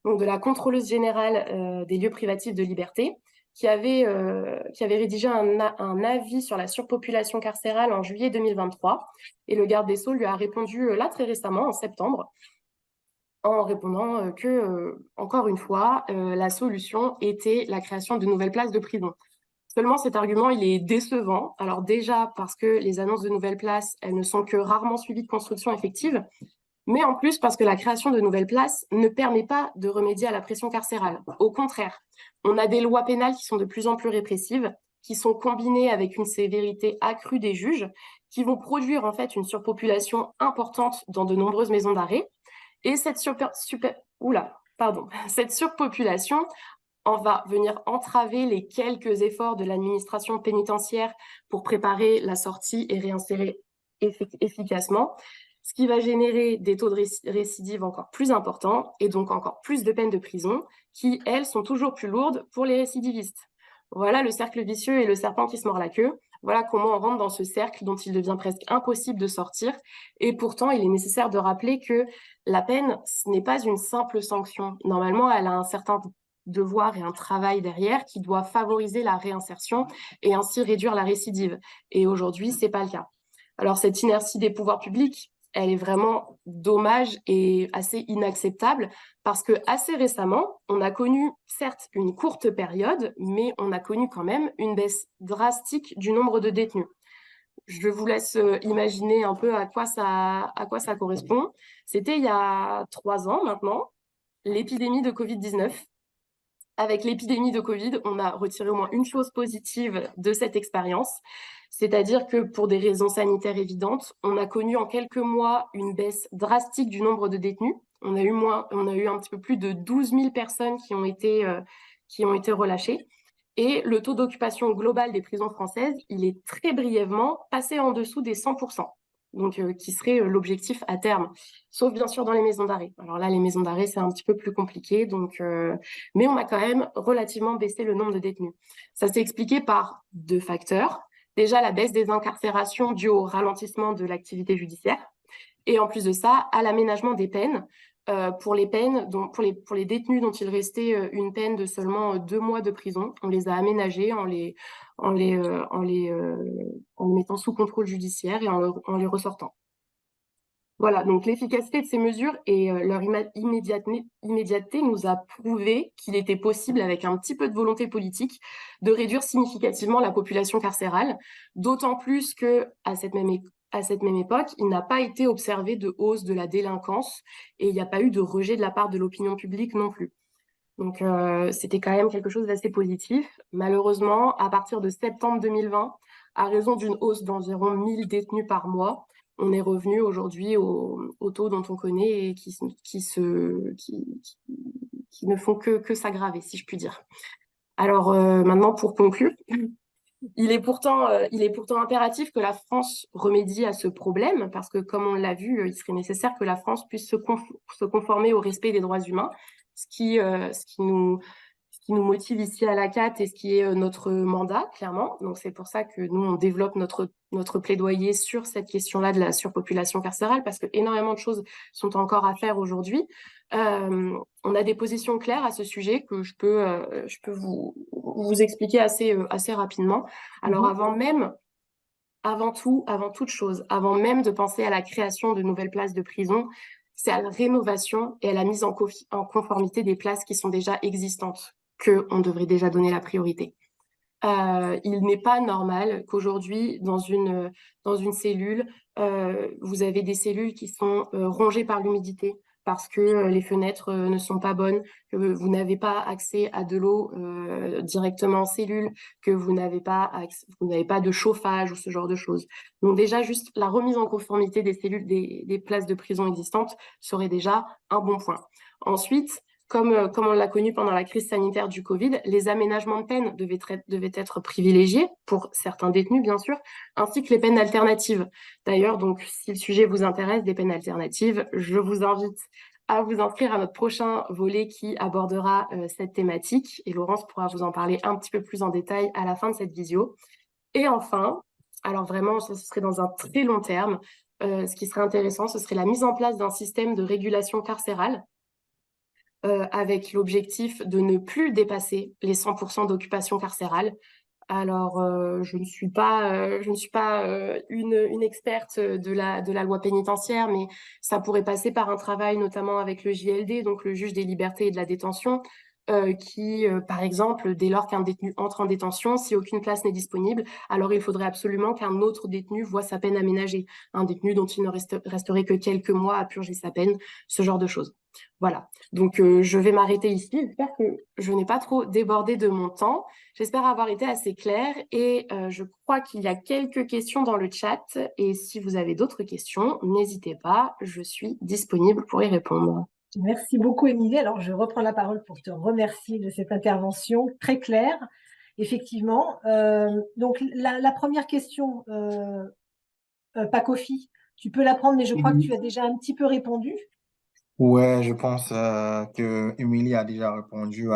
Speaker 2: donc de la contrôleuse générale des lieux privatifs de liberté, qui avait rédigé un avis sur la surpopulation carcérale en juillet 2023. Et le garde des Sceaux lui a répondu là très récemment, en septembre, en répondant que, encore une fois, la solution était la création de nouvelles places de prison. Seulement, cet argument, il est décevant. Alors déjà, parce que les annonces de nouvelles places, elles ne sont que rarement suivies de construction effective, mais en plus parce que la création de nouvelles places ne permet pas de remédier à la pression carcérale. Au contraire, on a des lois pénales qui sont de plus en plus répressives, qui sont combinées avec une sévérité accrue des juges, qui vont produire en fait une surpopulation importante dans de nombreuses maisons d'arrêt. Et cette surpopulation on va venir entraver les quelques efforts de l'administration pénitentiaire pour préparer la sortie et réinsérer efficacement, ce qui va générer des taux de récidive encore plus importants et donc encore plus de peines de prison qui, elles, sont toujours plus lourdes pour les récidivistes. Voilà le cercle vicieux et le serpent qui se mord la queue. Voilà comment on rentre dans ce cercle dont il devient presque impossible de sortir. Et pourtant, il est nécessaire de rappeler que la peine, ce n'est pas une simple sanction. Normalement, elle a un certain devoir et un travail derrière qui doit favoriser la réinsertion et ainsi réduire la récidive. Et aujourd'hui, c'est pas le cas. Alors, cette inertie des pouvoirs publics, elle est vraiment dommage et assez inacceptable parce que assez récemment, on a connu certes une courte période, mais on a connu quand même une baisse drastique du nombre de détenus. Je vous laisse imaginer un peu à quoi ça correspond. C'était il y a 3 ans maintenant, l'épidémie de Covid-19. Avec l'épidémie de Covid, on a retiré au moins une chose positive de cette expérience, c'est-à-dire que pour des raisons sanitaires évidentes, on a connu en quelques mois une baisse drastique du nombre de détenus. On a eu un petit peu plus de 12 000 personnes qui ont été relâchées. Et le taux d'occupation global des prisons françaises, il est très brièvement passé en dessous des 100%. donc qui serait l'objectif à terme, sauf bien sûr dans les maisons d'arrêt. Alors là, les maisons d'arrêt, c'est un petit peu plus compliqué, donc, mais on a quand même relativement baissé le nombre de détenus. Ça s'est expliqué par 2 facteurs. Déjà, la baisse des incarcérations due au ralentissement de l'activité judiciaire, et en plus de ça, à l'aménagement des peines. Pour les peines, pour les détenus dont il restait une peine de seulement 2 mois de prison, on les a aménagés en les mettant sous contrôle judiciaire et en les ressortant. Voilà, donc l'efficacité de ces mesures et leur immédiateté nous a prouvé qu'il était possible, avec un petit peu de volonté politique, de réduire significativement la population carcérale, d'autant plus que à cette même époque, il n'a pas été observé de hausse de la délinquance et il n'y a pas eu de rejet de la part de l'opinion publique non plus. Donc c'était quand même quelque chose d'assez positif. Malheureusement, à partir de septembre 2020, à raison d'une hausse d'environ 1000 détenus par mois, on est revenu aujourd'hui au taux dont on connaît et qui ne font que s'aggraver, si je puis dire. Alors maintenant, pour conclure, il est pourtant impératif que la France remédie à ce problème, parce que, comme on l'a vu, il serait nécessaire que la France puisse se conformer au respect des droits humains, ce qui nous motive ici à la CAT et ce qui est notre mandat, clairement. Donc, c'est pour ça que nous, on développe notre plaidoyer sur cette question-là de la surpopulation carcérale, parce que énormément de choses sont encore à faire aujourd'hui. On a des positions claires à ce sujet que je peux vous expliquer assez rapidement. Alors, avant toute chose, avant même de penser à la création de nouvelles places de prison, c'est à la rénovation et à la mise en conformité des places qui sont déjà existantes qu'on devrait déjà donner la priorité. Il n'est pas normal qu'aujourd'hui, dans une cellule, vous avez des cellules qui sont rongées par l'humidité parce que les fenêtres ne sont pas bonnes, que vous n'avez pas accès à de l'eau directement en cellule, que vous n'avez pas de chauffage ou ce genre de choses. Donc déjà, juste la remise en conformité des cellules, des places de prison existantes serait déjà un bon point. Ensuite, comme on l'a connu pendant la crise sanitaire du Covid, les aménagements de peine devaient être privilégiés pour certains détenus, bien sûr, ainsi que les peines alternatives. D'ailleurs, donc, si le sujet vous intéresse, des peines alternatives, je vous invite à vous inscrire à notre prochain volet qui abordera cette thématique. Et Laurence pourra vous en parler un petit peu plus en détail à la fin de cette visio. Et enfin, alors vraiment, ce serait dans un très long terme, ce qui serait intéressant, ce serait la mise en place d'un système de régulation carcérale avec l'objectif de ne plus dépasser les 100% d'occupation carcérale. Alors, je ne suis pas une experte de la loi pénitentiaire, mais ça pourrait passer par un travail notamment avec le JLD, donc le juge des libertés et de la détention, qui, par exemple, dès lors qu'un détenu entre en détention, si aucune place n'est disponible, alors il faudrait absolument qu'un autre détenu voie sa peine aménagée, un détenu dont il ne resterait que quelques mois à purger sa peine, ce genre de choses. Voilà, donc je vais m'arrêter ici. J'espère que je n'ai pas trop débordé de mon temps. J'espère avoir été assez claire et je crois qu'il y a quelques questions dans le chat. Et si vous avez d'autres questions, n'hésitez pas, je suis disponible pour y répondre.
Speaker 1: Merci beaucoup, Émilie. Alors, je reprends la parole pour te remercier de cette intervention très claire. Effectivement. Donc, la première question, Pacofi, tu peux la prendre, mais je crois que tu as déjà un petit peu répondu.
Speaker 5: Ouais, je pense que Émilie a déjà répondu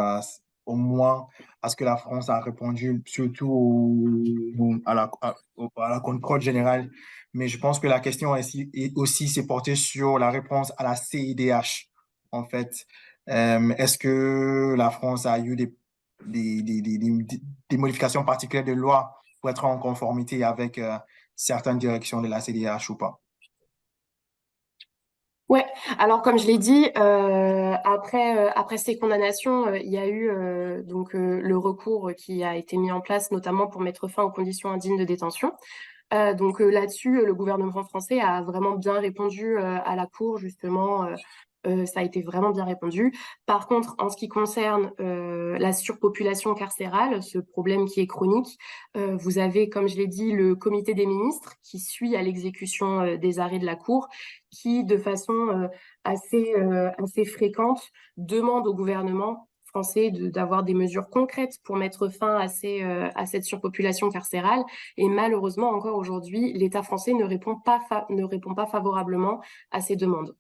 Speaker 5: au moins à ce que la France a répondu, surtout à la contrôle générale. Mais je pense que la question aussi s'est portée sur la réponse à la CIDH, en fait. Est-ce que la France a eu des modifications particulières de loi pour être en conformité avec certaines directions de la CIDH ou pas?
Speaker 2: Ouais, alors comme je l'ai dit, après ces condamnations, il y a eu donc le recours qui a été mis en place notamment pour mettre fin aux conditions indignes de détention. Donc là-dessus, le gouvernement français a vraiment bien répondu à la Cour, justement. Ça a été vraiment bien répondu. Par contre, en ce qui concerne la surpopulation carcérale, ce problème qui est chronique, vous avez, comme je l'ai dit, le comité des ministres qui suit à l'exécution des arrêts de la Cour, qui, de façon assez fréquente, demande au gouvernement français d'avoir des mesures concrètes pour mettre fin à cette surpopulation carcérale. Et malheureusement, encore aujourd'hui, l'État français ne répond pas favorablement à ces demandes.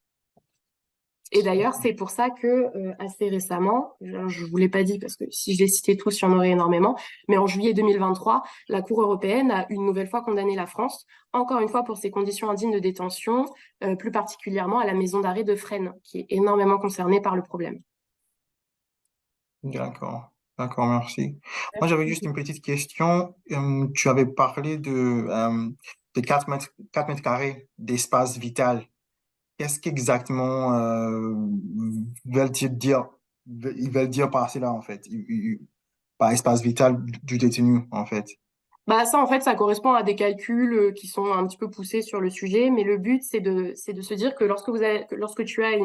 Speaker 2: Et d'ailleurs, c'est pour ça que assez récemment, je vous l'ai pas dit parce que si je les citais tous, il y en aurait énormément, mais en juillet 2023, la Cour européenne a une nouvelle fois condamné la France, encore une fois pour ses conditions indignes de détention, plus particulièrement à la maison d'arrêt de Fresnes, qui est énormément concernée par le problème.
Speaker 5: D'accord, d'accord, merci. Moi, j'avais juste une petite question. Tu avais parlé de 4 mètres carrés d'espace vital. Qu'est-ce qu'exactement veulent-ils dire, ils veulent dire par cela, en fait, par espace vital du détenu, en fait?
Speaker 2: Bah ça, en fait, ça correspond à des calculs qui sont un petit peu poussés sur le sujet, mais le but, c'est de se dire que lorsque tu as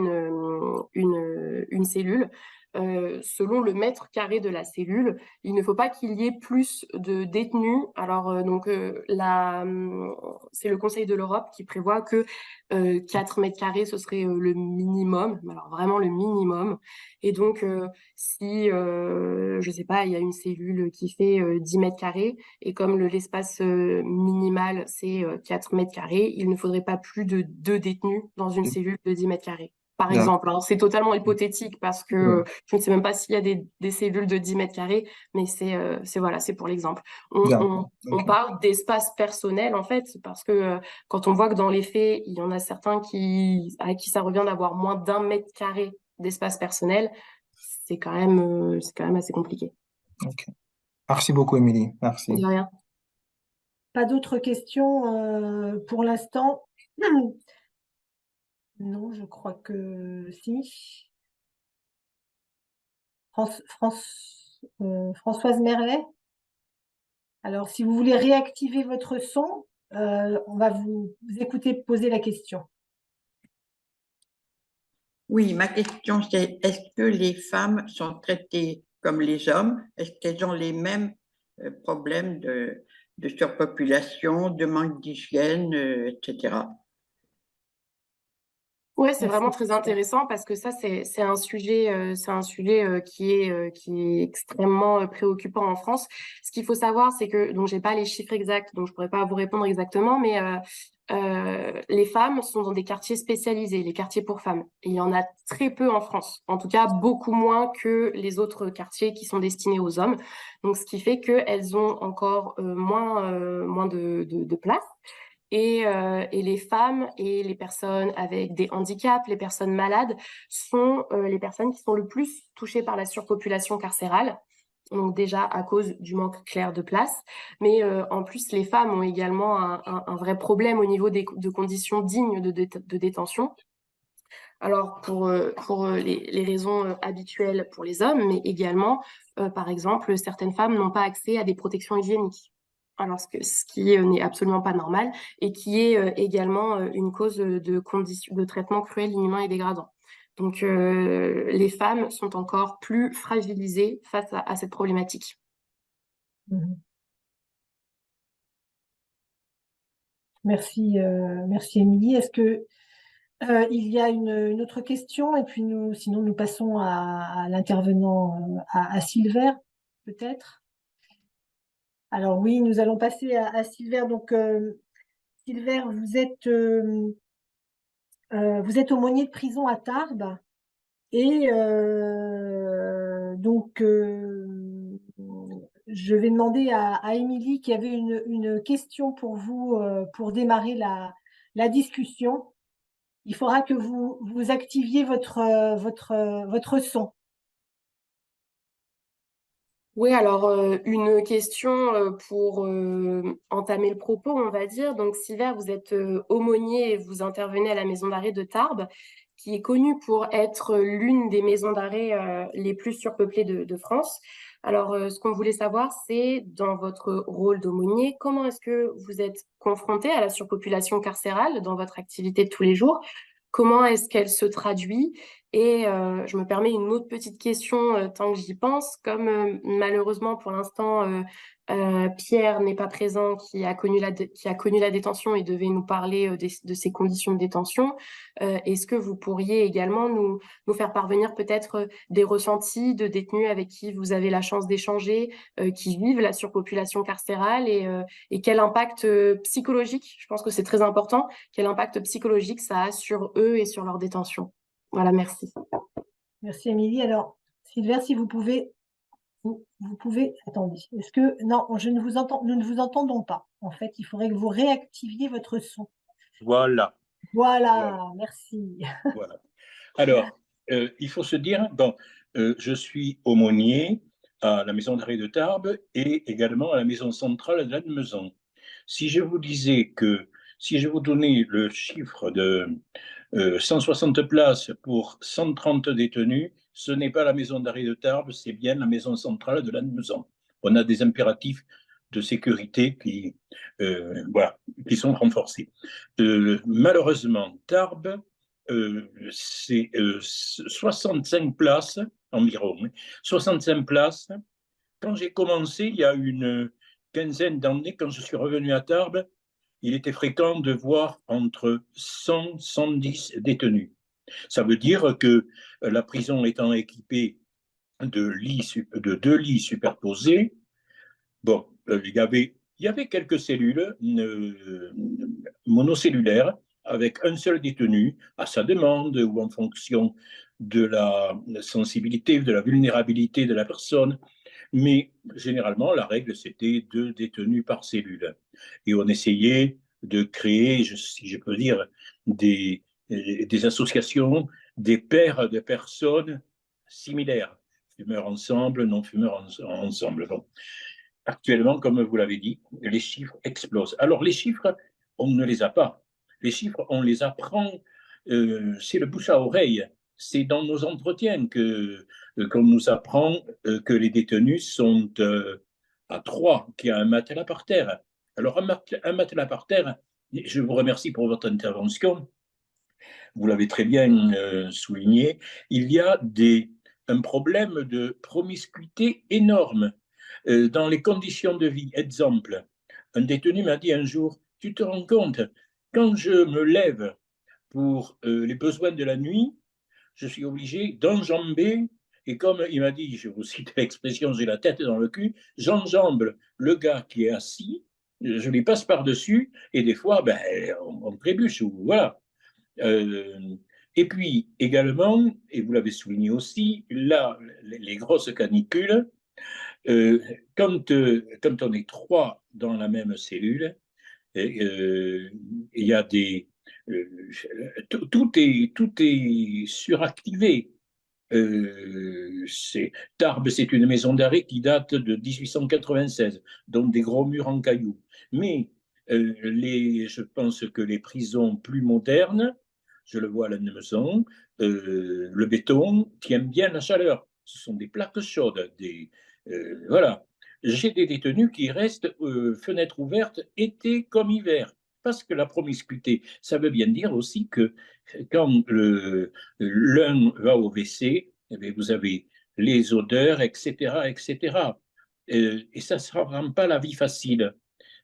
Speaker 2: une cellule, selon le mètre carré de la cellule, il ne faut pas qu'il y ait plus de détenus. Alors, c'est le Conseil de l'Europe qui prévoit que 4 mètres carrés, ce serait le minimum, alors vraiment le minimum. Et donc, si, je sais pas, il y a une cellule qui fait 10 mètres carrés, et comme l'espace minimal, c'est 4 mètres carrés, il ne faudrait pas plus de 2 détenus dans une cellule de 10 mètres carrés, par exemple. Alors, c'est totalement hypothétique parce que je ne sais même pas s'il y a des cellules de 10 mètres carrés, mais voilà, c'est pour l'exemple. On parle d'espace personnel, en fait, parce que quand on voit que dans les faits, il y en a certains à qui ça revient d'avoir moins d'1 mètre carré d'espace personnel, c'est quand même assez compliqué.
Speaker 5: Ok. Merci beaucoup, Émilie. Merci.
Speaker 2: De rien.
Speaker 1: Pas d'autres questions pour l'instant? Non, je crois que si. Françoise Merlet? Alors, si vous voulez réactiver votre son, on va vous écouter poser la question.
Speaker 6: Oui, ma question c'est, est-ce que les femmes sont traitées comme les hommes? Est-ce qu'elles ont les mêmes problèmes de surpopulation, de manque d'hygiène, etc.?
Speaker 2: Ouais, c'est vraiment très intéressant parce que ça, c'est un sujet qui est extrêmement préoccupant en France. Ce qu'il faut savoir, c'est que, donc j'ai pas les chiffres exacts, donc je pourrais pas vous répondre exactement, mais les femmes sont dans des quartiers spécialisés, les quartiers pour femmes. Et il y en a très peu en France, en tout cas beaucoup moins que les autres quartiers qui sont destinés aux hommes. Donc ce qui fait qu'elles ont encore moins de place. Et les femmes et les personnes avec des handicaps, les personnes malades, sont les personnes qui sont le plus touchées par la surpopulation carcérale. Donc déjà à cause du manque clair de place, mais en plus les femmes ont également un vrai problème au niveau de conditions dignes de détention. Alors pour les raisons habituelles pour les hommes, mais également, par exemple, certaines femmes n'ont pas accès à des protections hygiéniques. Alors ce qui n'est absolument pas normal et qui est également une cause de traitement cruel, inhumain et dégradant. Donc les femmes sont encore plus fragilisées face à cette problématique.
Speaker 1: Merci, merci Émilie. Est-ce que il y a une autre question? Et puis sinon nous passons à l'intervenant, à Silver, peut-être. Alors oui, nous allons passer à Silver. Donc Silver, vous êtes aumônier de prison à Tarbes. Et donc, je vais demander à Émilie qui avait une question pour vous pour démarrer la discussion. Il faudra que vous activiez votre son.
Speaker 2: Oui, alors une question pour entamer le propos, on va dire. Donc Silver, vous êtes aumônier et vous intervenez à la maison d'arrêt de Tarbes, qui est connue pour être l'une des maisons d'arrêt les plus surpeuplées de France. Alors ce qu'on voulait savoir, c'est dans votre rôle d'aumônier, comment est-ce que vous êtes confronté à la surpopulation carcérale dans votre activité de tous les jours? Comment est-ce qu'elle se traduit? Et je me permets une autre petite question tant que j'y pense. Comme malheureusement pour l'instant Pierre n'est pas présent, qui a connu la détention et devait nous parler de ses conditions de détention, est-ce que vous pourriez également nous faire parvenir peut-être des ressentis de détenus avec qui vous avez la chance d'échanger, qui vivent la surpopulation carcérale et quel impact psychologique, je pense que c'est très important, quel impact psychologique ça a sur eux et sur leur détention. Voilà, merci.
Speaker 1: Merci, Émilie. Alors, Sylvain, si vous pouvez, vous pouvez, attendez, est-ce que, non, nous ne vous entendons pas. En fait, il faudrait que vous réactiviez votre son.
Speaker 7: Voilà.
Speaker 1: Voilà, merci.
Speaker 7: Voilà. Alors, il faut se dire, bon, je suis aumônier à la maison d'arrêt de Tarbes et également à la maison centrale de Lannemezan. Si je vous disais que, si je vous donnais le chiffre de 160 places pour 130 détenus, ce n'est pas la maison d'arrêt de Tarbes, c'est bien la maison centrale de Lannemezan. On a des impératifs de sécurité voilà, qui sont renforcés. Malheureusement, Tarbes, c'est 65 places environ, 65 places. Quand j'ai commencé, il y a une quinzaine d'années, quand je suis revenu à Tarbes, il était fréquent de voir entre 100 et 110 détenus. Ça veut dire que la prison étant équipée de 2 lits superposés, bon, il y avait quelques cellules monocellulaires avec un seul détenu à sa demande ou en fonction de la sensibilité, de la vulnérabilité de la personne. Mais généralement, la règle, c'était 2 détenus par cellule. Et on essayait de créer, si je peux dire, des associations, des paires de personnes similaires, fumeurs ensemble, non-fumeurs ensemble. Bon. Actuellement, comme vous l'avez dit, les chiffres explosent. Alors, les chiffres, on ne les a pas. Les chiffres, on les apprend, c'est le bouche à oreille. C'est dans nos entretiens qu'on nous apprend que les détenus sont à 3, qu'il y a un matelas par terre. Alors, un matelas par terre, je vous remercie pour votre intervention. Vous l'avez très bien souligné. Il y a un problème de promiscuité énorme dans les conditions de vie. Exemple, un détenu m'a dit un jour, tu te rends compte, quand je me lève pour les besoins de la nuit, je suis obligé d'enjamber, et comme il m'a dit, je vous cite l'expression, j'ai la tête dans le cul, j'enjambe le gars qui est assis, je lui passe par-dessus, et des fois, ben, on trébuche, voilà. Et puis également, et vous l'avez souligné aussi, là, les grosses canicules, quand on est 3 dans la même cellule, il y a tout est suractivé. Tarbes, c'est une maison d'arrêt qui date de 1896, donc des gros murs en cailloux. Mais je pense que les prisons plus modernes, je le vois à la Lannemezan, le béton tient bien la chaleur. Ce sont des plaques chaudes, voilà. J'ai des détenus qui restent fenêtres ouvertes été comme hiver. Parce que la promiscuité, ça veut bien dire aussi que quand l'un va au WC, eh bien, vous avez les odeurs, etc., etc. Et ça ne rend pas la vie facile.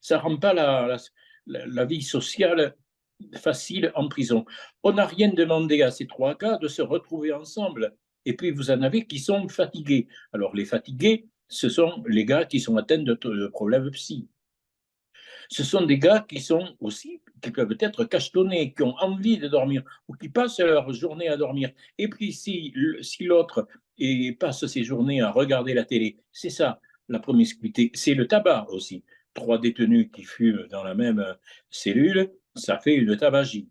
Speaker 7: Ça ne rend pas la vie sociale facile en prison. On n'a rien demandé à ces 3 gars de se retrouver ensemble. Et puis, vous en avez qui sont fatigués. Alors, les fatigués, ce sont les gars qui sont atteints de problèmes psy. Ce sont des gars qui peuvent être cachetonnés, qui ont envie de dormir ou qui passent leur journée à dormir. Et puis, si l'autre passe ses journées à regarder la télé, c'est ça, la promiscuité. C'est le tabac aussi. 3 détenus qui fument dans la même cellule, ça fait une tabagie.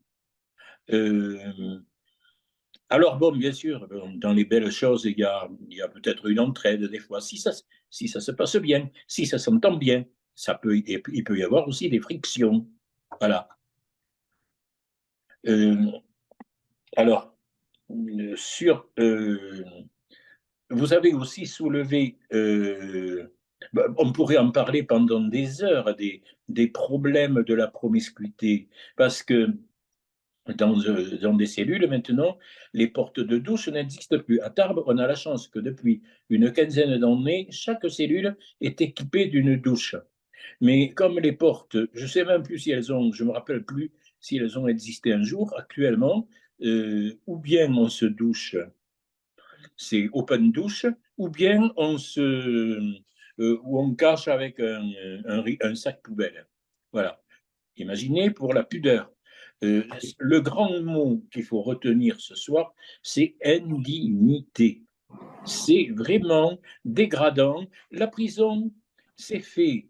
Speaker 7: Alors, bon, bien sûr, dans les belles choses, il y a peut-être une entraide des fois. Si ça se passe bien, si ça s'entend bien, il peut y avoir aussi des frictions. Voilà. Alors, vous avez aussi soulevé, on pourrait en parler pendant des heures, des problèmes de la promiscuité, parce que dans des cellules, maintenant, les portes de douche n'existent plus. À Tarbes, on a la chance que depuis une quinzaine d'années, chaque cellule est équipée d'une douche. Mais comme les portes, je ne sais même plus si elles ont, je ne me rappelle plus si elles ont existé un jour, actuellement, ou bien on se douche, c'est open douche, ou bien ou on cache avec un sac poubelle. Voilà. Imaginez pour la pudeur. Le grand mot qu'il faut retenir ce soir, c'est indignité. C'est vraiment dégradant. La prison, c'est fait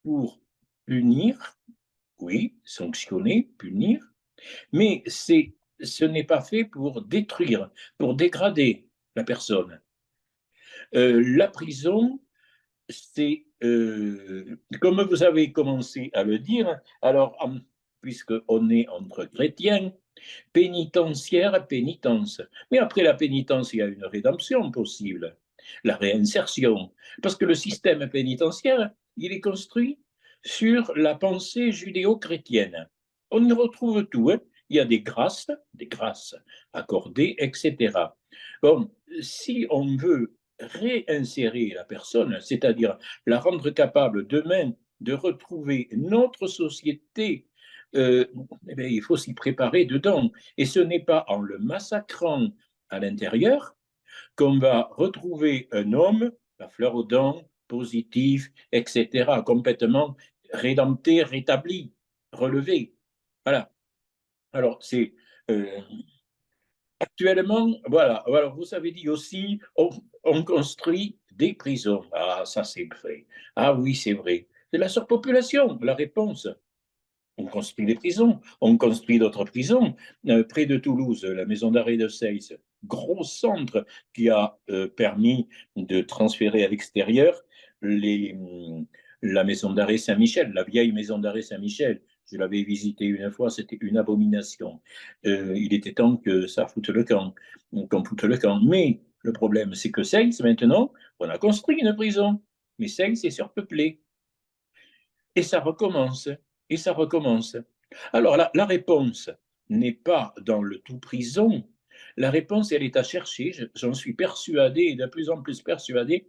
Speaker 7: pour punir, oui, sanctionner, punir, mais ce n'est pas fait pour détruire, pour dégrader la personne. La prison, c'est, comme vous avez commencé à le dire, alors, puisqu'on est entre chrétiens, pénitentiaire, pénitence. Mais après la pénitence, il y a une rédemption possible, la réinsertion. Parce que le système pénitentiaire, il est construit sur la pensée judéo-chrétienne. On y retrouve tout. Hein. Il y a des grâces accordées, etc. Bon, si on veut réinsérer la personne, c'est-à-dire la rendre capable demain de retrouver notre société, eh bien, il faut s'y préparer dedans. Et ce n'est pas en le massacrant à l'intérieur qu'on va retrouver un homme, la fleur aux dents, positif, etc., complètement rédempté, rétabli, relevé. Voilà. Alors, c'est actuellement, voilà. Alors, vous avez dit aussi, on construit des prisons. Ah, ça c'est vrai. Ah oui, c'est vrai. C'est la surpopulation, la réponse. On construit des prisons, on construit d'autres prisons. Près de Toulouse, la maison d'arrêt de Seyss, gros centre qui a permis de transférer à l'extérieur la maison d'arrêt Saint-Michel, la vieille maison d'arrêt Saint-Michel. Je l'avais visité une fois, c'était une abomination. Il était temps que ça foute le camp, qu'on foute le camp. Mais le problème, c'est que Seyss, maintenant, on a construit une prison. Mais Seyss est surpeuplé. Et ça recommence, et ça recommence. Alors la réponse n'est pas dans le tout prison. La réponse, elle est à chercher, j'en suis persuadé et de plus en plus persuadé,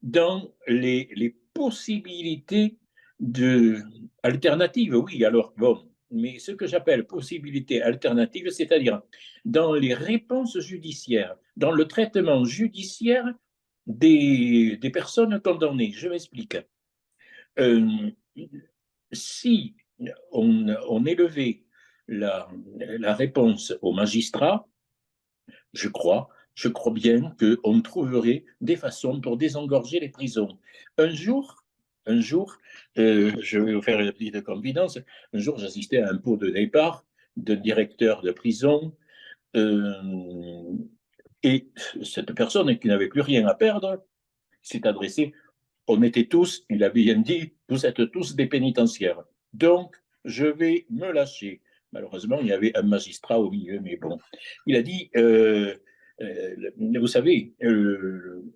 Speaker 7: dans les possibilités alternatives. Oui, alors bon, mais ce que j'appelle possibilités alternatives, c'est-à-dire dans les réponses judiciaires, dans le traitement judiciaire des personnes condamnées. Je m'explique. Si on élevait la réponse au magistrat, je crois bien qu'on trouverait des façons pour désengorger les prisons. Un jour, je vais vous faire une petite confidence, un jour j'assistais à un pot de départ d'un directeur de prison et cette personne qui n'avait plus rien à perdre s'est adressée. On était tous, il a bien dit, vous êtes tous des pénitentiaires. Donc, je vais me lâcher. Malheureusement, il y avait un magistrat au milieu, mais bon. Il a dit, vous savez,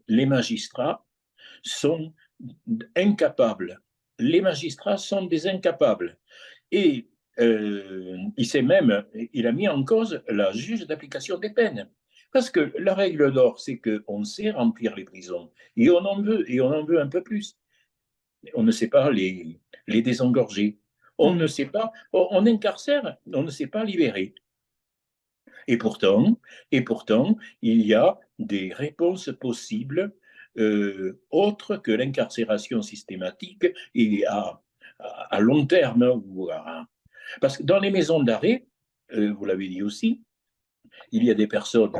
Speaker 7: les magistrats sont incapables. Les magistrats sont des incapables. Et il a mis en cause la juge d'application des peines. Parce que la règle d'or, c'est qu'on sait remplir les prisons et on en veut un peu plus. On ne sait pas les désengorger. On ne sait pas, on incarcère, on ne sait pas libérer. Et pourtant, il y a des réponses possibles autres que l'incarcération systématique et à long terme. Parce que dans les maisons d'arrêt, vous l'avez dit aussi, il y a des personnes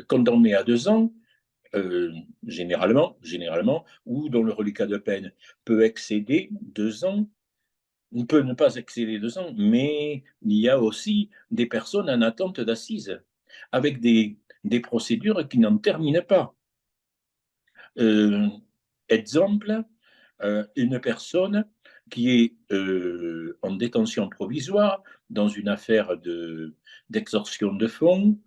Speaker 7: condamnées à 2 ans, généralement, ou dont le reliquat de peine peut excéder 2 ans, peut ne pas excéder 2 ans, mais il y a aussi des personnes en attente d'assises, avec des procédures qui n'en terminent pas. Exemple, une personne qui est en détention provisoire dans une affaire d'extorsion de fonds.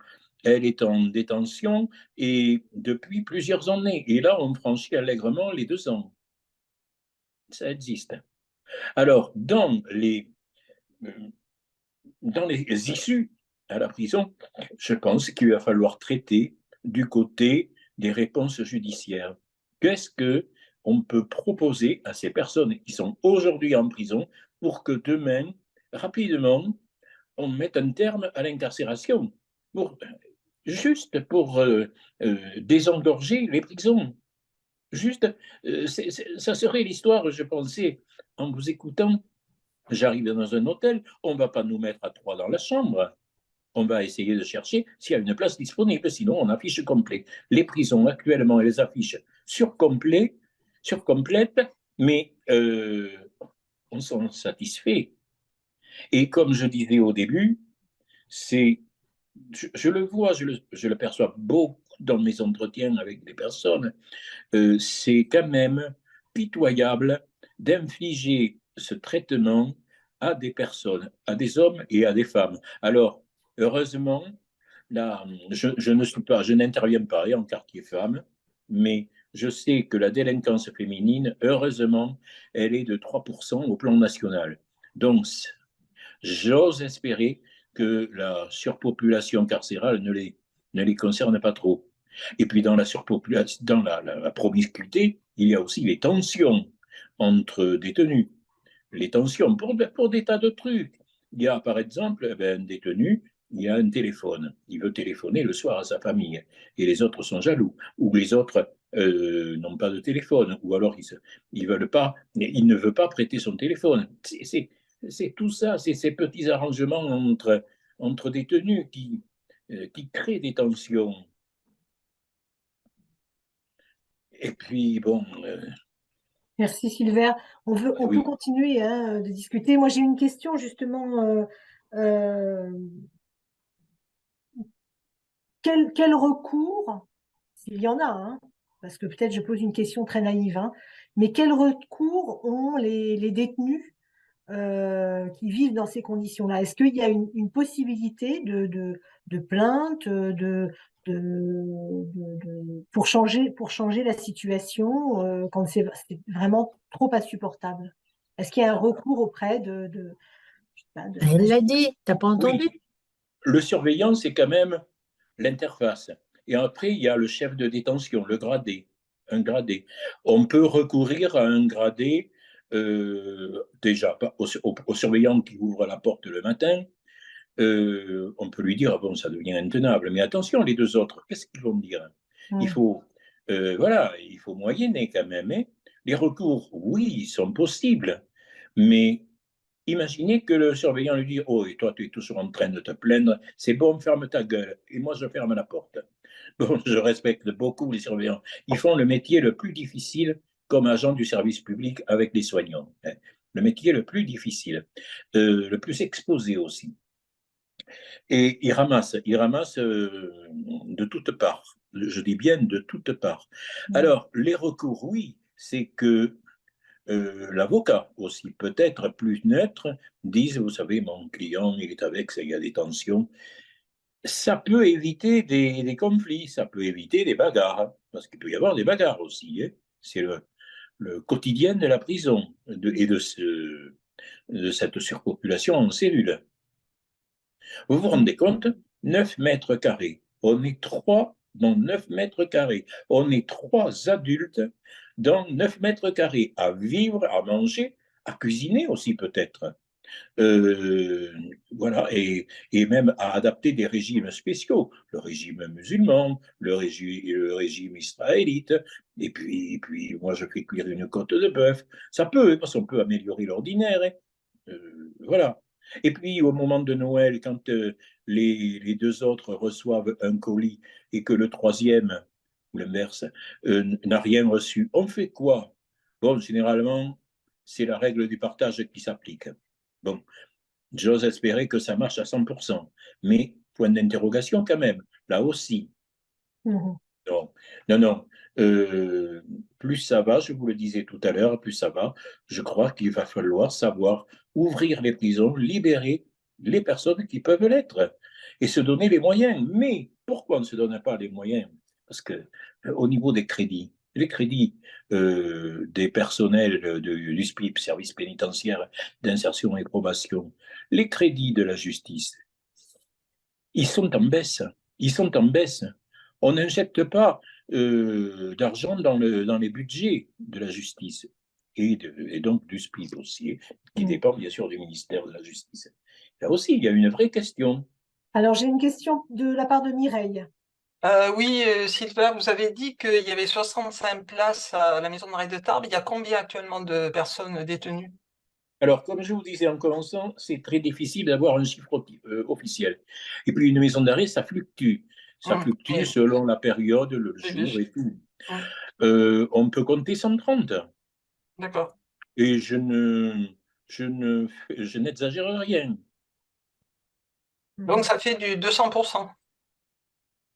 Speaker 7: Elle est en détention et depuis plusieurs années. Et là, on franchit allègrement les 2 ans. Ça existe. Alors, dans dans les issues à la prison, je pense qu'il va falloir traiter du côté des réponses judiciaires. Qu'est-ce qu'on peut proposer à ces personnes qui sont aujourd'hui en prison pour que demain, rapidement, on mette un terme à l'incarcération, juste pour désengorger les prisons. Juste, ça serait l'histoire, je pensais, en vous écoutant, j'arrive dans un hôtel, on ne va pas nous mettre à 3 dans la chambre. On va essayer de chercher s'il y a une place disponible, sinon on affiche complet. Les prisons actuellement, elles affichent surcomplètes, mais on s'en satisfait. Et comme je disais au début, je le vois, je le perçois beaucoup dans mes entretiens avec des personnes, c'est quand même pitoyable d'infliger ce traitement à des personnes, à des hommes et à des femmes. Alors, heureusement, là, je n'interviens pas en quartier femme, mais je sais que la délinquance féminine, heureusement, elle est de 3% au plan national. Donc, j'ose espérer que la surpopulation carcérale ne les concerne pas trop. Et puis dans la surpopulation, dans la promiscuité, il y a aussi les tensions entre détenus. Les tensions pour des tas de trucs. Il y a par exemple un détenu, il a un téléphone. Il veut téléphoner le soir à sa famille. Et les autres sont jaloux. Ou les autres n'ont pas de téléphone. Ou alors ils ne veulent pas prêter son téléphone. C'est tout ça, c'est ces petits arrangements entre détenus qui créent des tensions. Et puis, bon...
Speaker 1: Merci Silver. On
Speaker 7: oui.
Speaker 1: peut continuer de discuter. Moi, j'ai une question justement. Quel recours, s'il y en a, hein, parce que peut-être je pose une question très naïve, hein, mais quel recours ont les détenus qui vivent dans ces conditions-là? Est-ce qu'il y a une possibilité de plainte pour changer la situation quand c'est vraiment trop insupportable? Est-ce qu'il y a un recours auprès je sais pas,
Speaker 8: Elle l'a dit, t'as pas entendu?
Speaker 7: Oui. Le surveillant, c'est quand même l'interface. Et après, il y a le chef de détention, le gradé, un gradé. On peut recourir à un gradé, déjà, au surveillant qui ouvre la porte le matin. On peut lui dire, ah bon, ça devient intenable. Mais attention, les deux autres, qu'est-ce qu'ils vont dire? Il faut, il faut moyenner quand même. Hein. Les recours, oui, ils sont possibles. Mais imaginez que le surveillant lui dit, oh, et toi, tu es toujours en train de te plaindre, c'est bon, ferme ta gueule. Et moi, je ferme la porte. Bon, je respecte beaucoup les surveillants. Ils font le métier le plus difficile comme agent du service public avec les soignants. Hein. Le métier le plus difficile, le plus exposé aussi. Et ils ramassent de toutes parts. Je dis bien de toutes parts. Alors, les recours, oui, c'est que l'avocat aussi, peut-être plus neutre, dise, vous savez, mon client, il est avec, il y a des tensions. Ça peut éviter des conflits, ça peut éviter des bagarres, parce qu'il peut y avoir des bagarres aussi. Hein. C'est le quotidien de la prison et de cette surpopulation en cellules. Vous vous rendez compte? 9 mètres carrés. On est 3 dans 9 mètres carrés. On est 3 adultes dans 9 mètres carrés, à vivre, à manger, à cuisiner aussi peut-être. Voilà, et même à adapter des régimes spéciaux, le régime musulman, le régime israélite, et puis moi je fais cuire une côte de bœuf. Ça peut, parce qu'on peut améliorer l'ordinaire. Hein. Voilà. Et puis, au moment de Noël, quand les deux autres reçoivent un colis et que le troisième, ou l'inverse, n'a rien reçu, on fait quoi? Bon, généralement, c'est la règle du partage qui s'applique. Bon, j'ose espérer que ça marche à 100%, mais point d'interrogation quand même, là aussi. Non. Plus ça va, je vous le disais tout à l'heure, plus ça va. Je crois qu'il va falloir savoir ouvrir les prisons, libérer les personnes qui peuvent l'être et se donner les moyens. Mais pourquoi on ne se donne pas les moyens? Parce que au niveau des crédits, les crédits des personnels du SPIP, service pénitentiaire d'insertion et probation, les crédits de la justice, ils sont en baisse. Ils sont en baisse. On n'injecte pas d'argent dans les budgets de la justice et donc du SPIP aussi, qui dépend bien sûr du ministère de la Justice. Là aussi, il y a une vraie question.
Speaker 1: Alors, j'ai une question de la part de Mireille.
Speaker 3: Oui, Sylvain, vous avez dit qu'il y avait 65 places à la maison d'arrêt de Tarbes. Il y a combien actuellement de personnes détenues?
Speaker 7: Alors, comme je vous disais en commençant, c'est très difficile d'avoir un chiffre officiel. Et puis, une maison d'arrêt, ça fluctue. Ça fluctue
Speaker 3: oui.
Speaker 7: selon la période, le
Speaker 3: Oui,
Speaker 7: jour et tout.
Speaker 3: Hum.
Speaker 7: On peut compter 130.
Speaker 3: D'accord.
Speaker 7: Et je n'exagère rien.
Speaker 3: Donc, ça fait du 200%.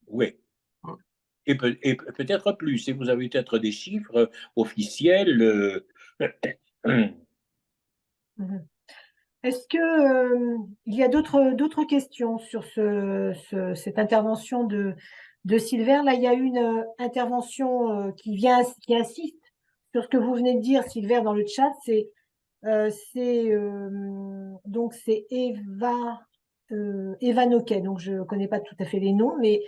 Speaker 7: Oui.
Speaker 3: Hum.
Speaker 7: Et peut-être plus. Et vous avez peut-être des chiffres officiels.
Speaker 1: Est-ce que il y a d'autres questions sur cette intervention de Sylvain? Là, il y a une intervention qui insiste sur ce que vous venez de dire, Sylvain, dans le chat. Donc c'est Eva Noquet, donc je ne connais pas tout à fait les noms, mais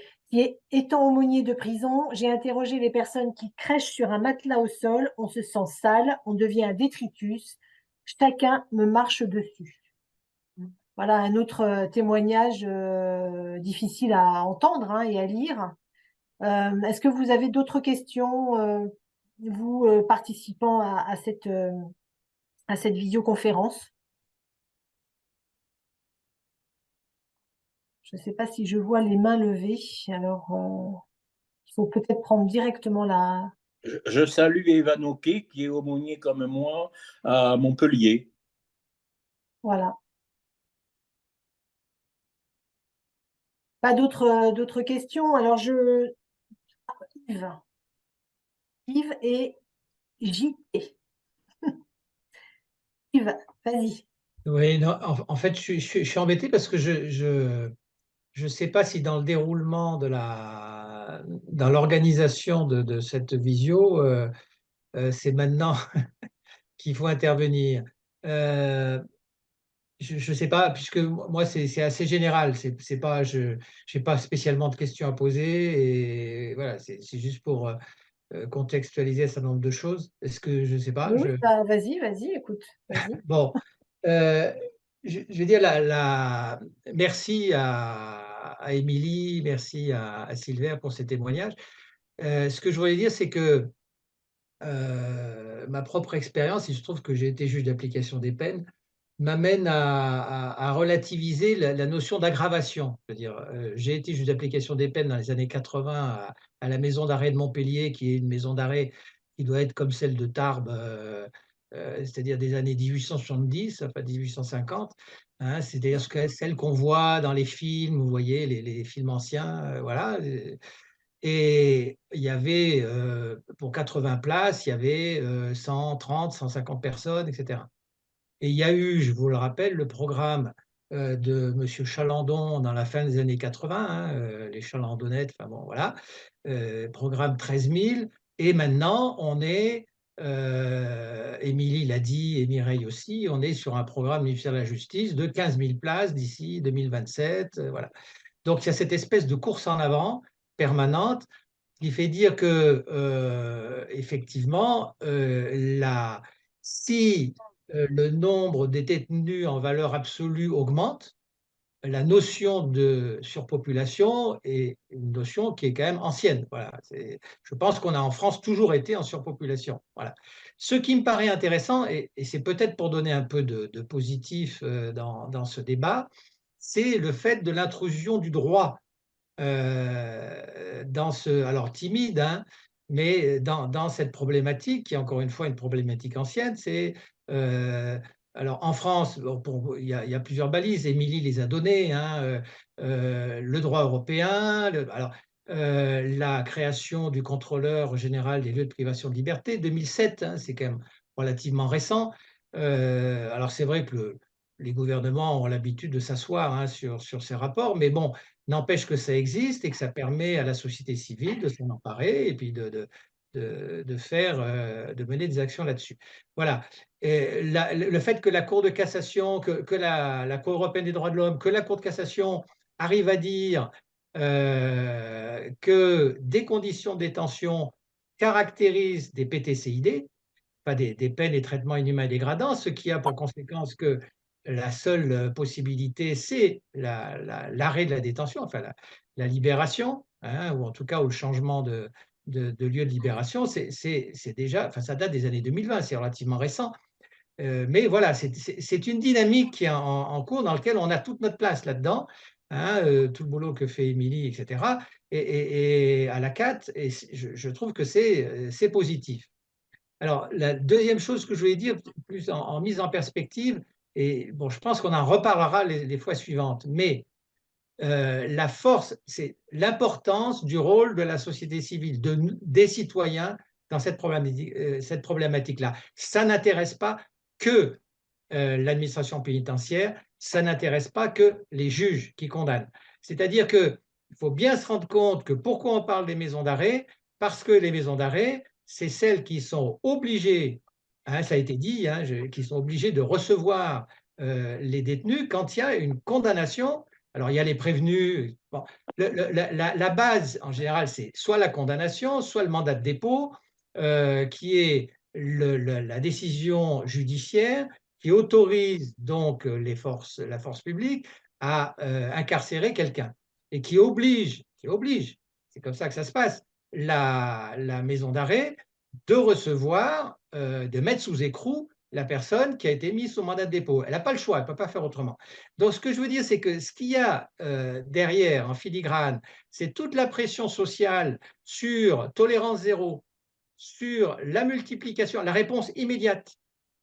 Speaker 1: étant aumônier de prison, j'ai interrogé les personnes qui crèchent sur un matelas au sol, on se sent sale, on devient un détritus, chacun me marche dessus. Voilà un autre témoignage difficile à entendre hein, et à lire. Est-ce que vous avez d'autres questions, vous participant à cette visioconférence? Je ne sais pas si je vois les mains levées. Alors, il faut peut-être prendre directement la...
Speaker 7: Je salue Eva Noquet, qui est aumônier comme moi à Montpellier.
Speaker 1: Voilà. Pas d'autres questions. Alors, Yves et JT. Yves, vas-y.
Speaker 8: Oui, non, en fait, je suis embêté parce que je sais pas si dans le déroulement dans l'organisation de cette visio, c'est maintenant qu'il faut intervenir. Je ne sais pas, puisque moi, c'est assez général. C'est pas, je n'ai pas spécialement de questions à poser. Et voilà, c'est juste pour contextualiser un certain nombre de choses. Est-ce que, je ne sais pas,
Speaker 1: Oui, bah, vas-y, écoute. Vas-y.
Speaker 8: Bon, euh, je vais dire merci à Émilie, merci à Sylvain pour ces témoignages. Ce que je voulais dire, c'est que ma propre expérience, il se trouve que j'ai été juge d'application des peines, m'amène à relativiser la notion d'aggravation. C'est-à-dire, j'ai été juge d'application des peines dans les années 80 à la maison d'arrêt de Montpellier, qui est une maison d'arrêt qui doit être comme celle de Tarbes, c'est-à-dire des années 1870, enfin 1850. Hein, c'est-à-dire celle qu'on voit dans les films, vous voyez, les films anciens, voilà. Et il y avait, pour 80 places, il y avait 130, 150 personnes, etc. Et il y a eu, je vous le rappelle, le programme de M. Chalandon dans la fin des années 80, hein, les Chalandonnettes, enfin bon, voilà, programme 13 000. Et maintenant, on est, Émilie l'a dit et Mireille aussi, on est sur un programme du ministère de la Justice de 15 000 places d'ici 2027. Voilà. Donc, il y a cette espèce de course en avant permanente qui fait dire que, effectivement, si le nombre des détenus en valeur absolue augmente, la notion de surpopulation est une notion qui est quand même ancienne. Voilà. Je pense qu'on a en France toujours été en surpopulation. Voilà. Ce qui me paraît intéressant, et c'est peut-être pour donner un peu de positif dans ce débat, c'est le fait de l'intrusion du droit alors timide, hein, mais dans cette problématique, qui est encore une fois une problématique ancienne, c'est alors en France, il y a plusieurs balises, Émilie les a données, hein, le droit européen, la création du contrôleur général des lieux de privation de liberté, 2007, hein, c'est quand même relativement récent. Alors c'est vrai que les gouvernements ont l'habitude de s'asseoir hein, sur ces rapports, mais bon, n'empêche que ça existe et que ça permet à la société civile de s'en emparer et puis de mener des actions là-dessus. Voilà. Et le fait que la Cour de cassation, que la Cour européenne des droits de l'homme, que la Cour de cassation arrive à dire que des conditions de détention caractérisent des PTCID, pas des peines et traitements inhumains et dégradants, ce qui a pour conséquence que la seule possibilité, c'est l'arrêt de la détention, enfin la libération, hein, ou en tout cas ou le changement de lieu de libération. C'est déjà, enfin ça date des années 2020, c'est relativement récent. Mais voilà, c'est une dynamique qui est en cours dans laquelle on a toute notre place là-dedans, hein, tout le boulot que fait Émilie, etc. Et à la CAT, et je trouve que c'est positif. Alors, la deuxième chose que je voulais dire, plus en mise en perspective, et bon, je pense qu'on en reparlera les fois suivantes, mais la force, c'est l'importance du rôle de la société civile, des citoyens dans cette problématique-là. Ça n'intéresse pas que l'administration pénitentiaire, ça n'intéresse pas que les juges qui condamnent. C'est-à-dire qu'il faut bien se rendre compte que pourquoi on parle des maisons d'arrêt? Parce que les maisons d'arrêt, c'est celles qui sont obligées, hein, ça a été dit, hein, qui sont obligées de recevoir les détenus quand il y a une condamnation. Alors, il y a les prévenus. Bon, la base, en général, c'est soit la condamnation, soit le mandat de dépôt, qui est la décision judiciaire qui autorise donc la force publique à incarcérer quelqu'un et qui oblige, c'est comme ça que ça se passe, la maison d'arrêt de recevoir, de mettre sous écrou la personne qui a été mise sous mandat de dépôt. Elle n'a pas le choix, elle ne peut pas faire autrement. Donc, ce que je veux dire, c'est que ce qu'il y a derrière, en filigrane, c'est toute la pression sociale sur tolérance zéro, sur la multiplication, la réponse immédiate,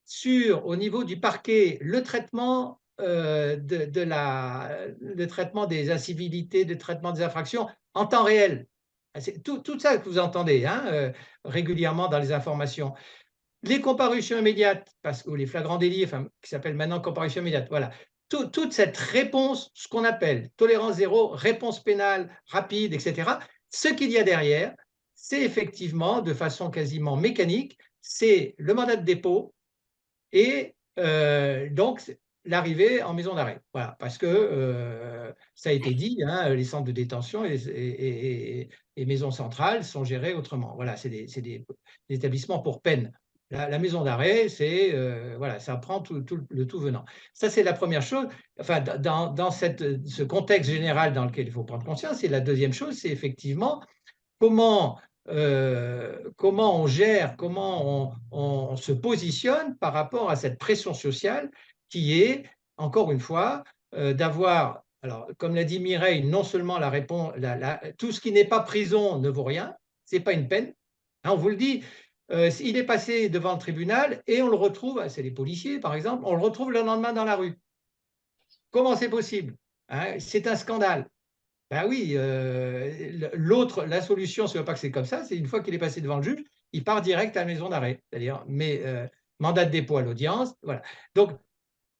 Speaker 8: sur, au niveau du parquet, le traitement, le traitement des incivilités, le traitement des infractions en temps réel. C'est tout ça que vous entendez, hein, régulièrement dans les informations. Les comparutions immédiates, ou les flagrants délits, enfin, qui s'appellent maintenant comparution immédiate, voilà. Toute cette réponse, ce qu'on appelle tolérance zéro, réponse pénale rapide, etc., ce qu'il y a derrière, c'est effectivement, de façon quasiment mécanique, c'est le mandat de dépôt et donc l'arrivée en maison d'arrêt. Voilà, parce que ça a été dit, hein, les centres de détention et maisons centrales sont gérés autrement. Voilà, c'est des établissements pour peine. La maison d'arrêt, c'est voilà, ça prend le tout venant. Ça, c'est la première chose. Enfin, dans ce contexte général dans lequel il faut prendre conscience. Et la deuxième chose, c'est effectivement comment on gère, comment on se positionne par rapport à cette pression sociale qui est, encore une fois, d'avoir, alors comme l'a dit Mireille, non seulement la réponse, tout ce qui n'est pas prison ne vaut rien, ce n'est pas une peine. Hein, on vous le dit, il est passé devant le tribunal et on le retrouve, c'est les policiers par exemple, on le retrouve le lendemain dans la rue. Comment c'est possible? Hein, c'est un scandale. Ben oui, la solution, ce n'est pas que c'est comme ça, c'est une fois qu'il est passé devant le juge, il part direct à la maison d'arrêt, c'est-à-dire mandat de dépôt à l'audience. Voilà. Donc,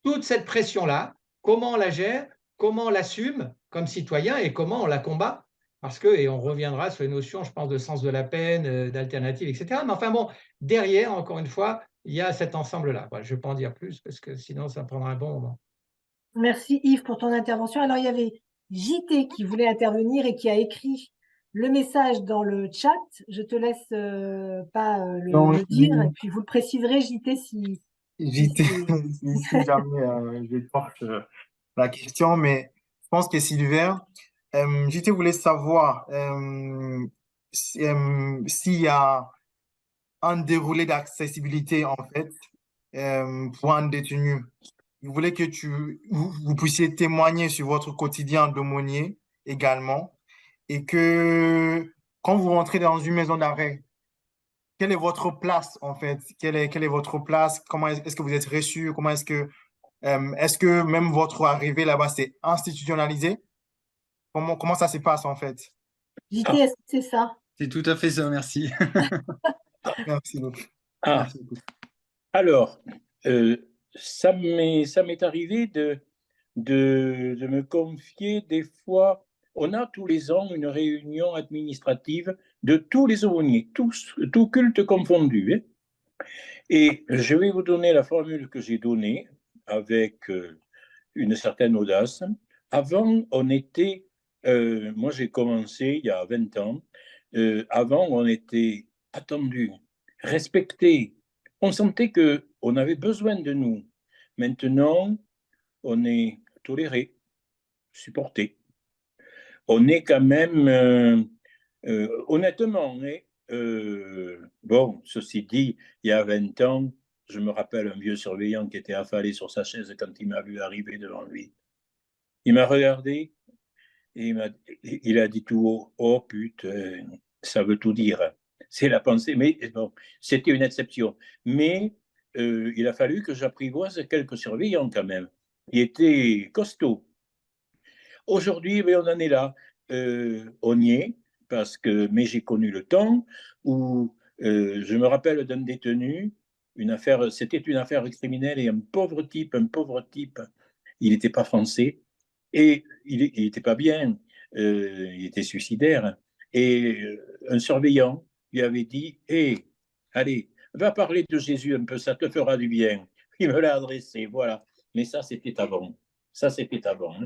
Speaker 8: toute cette pression-là, comment on la gère, comment on l'assume comme citoyen et comment on la combat, parce que, et on reviendra sur les notions, je pense, de sens de la peine, d'alternative, etc. Mais enfin bon, derrière, encore une fois, il y a cet ensemble-là. Voilà, je ne vais pas en dire plus, parce que sinon, ça prendra un bon moment.
Speaker 1: Merci Yves pour ton intervention. Alors, il y avait JT qui voulait intervenir et qui a écrit le message dans le chat. Je te laisse le dire et puis vous le préciserez, JT, si
Speaker 5: jamais je porte la question, mais je pense que Sylvain, JT voulait savoir s'il y a un déroulé d'accessibilité, en fait, pour un détenu. Je voulais que vous puissiez témoigner sur votre quotidien d'aumônier également et que quand vous rentrez dans une maison d'arrêt, quelle est votre place en fait? Quelle est votre place? Comment est-ce que vous êtes reçu? Est-ce que même votre arrivée là-bas, c'est institutionnalisé? Comment ça se passe en fait?
Speaker 1: JT, est-ce que c'est ça?
Speaker 9: C'est tout à fait ça, merci.
Speaker 5: Merci beaucoup.
Speaker 7: Merci beaucoup. Alors, ça m'est arrivé de me confier des fois on a tous les ans une réunion administrative de tous les aumôniers, tout culte confondu. Hein. Et je vais vous donner la formule que j'ai donnée avec une certaine audace. Avant, on était, moi j'ai commencé il y a 20 ans, avant on était attendu, respecté. On sentait qu'on avait besoin de nous. Maintenant, on est toléré, supporté. On est quand même, honnêtement, bon, ceci dit, il y a 20 ans, je me rappelle un vieux surveillant qui était affalé sur sa chaise quand il m'a vu arriver devant lui. Il m'a regardé et il a dit tout haut, oh putain, ça veut tout dire. C'est la pensée, mais bon, c'était une exception. Mais il a fallu que j'apprivoise quelques surveillants quand même. Ils étaient costauds. Aujourd'hui, on en est là. On y est, mais j'ai connu le temps où je me rappelle d'un détenu, c'était une affaire criminelle et un pauvre type, il n'était pas français et il n'était pas bien, il était suicidaire. Et un surveillant lui avait dit, hé, allez, va parler de Jésus un peu, ça te fera du bien. Il me l'a adressé, voilà. Mais ça, c'était avant. Ça, c'était avant.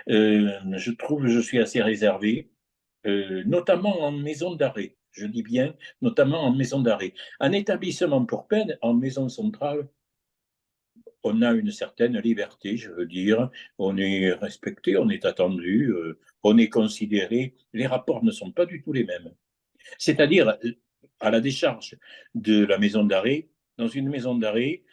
Speaker 7: Je trouve que je suis assez réservé, notamment en maison d'arrêt. Je dis bien, notamment en maison d'arrêt. En établissement pour peine, en maison centrale, on a une certaine liberté, je veux dire. On est respecté, on est attendu, on est considéré. Les rapports ne sont pas du tout les mêmes. C'est-à-dire, à la décharge de la maison d'arrêt, dans une maison d'arrêt,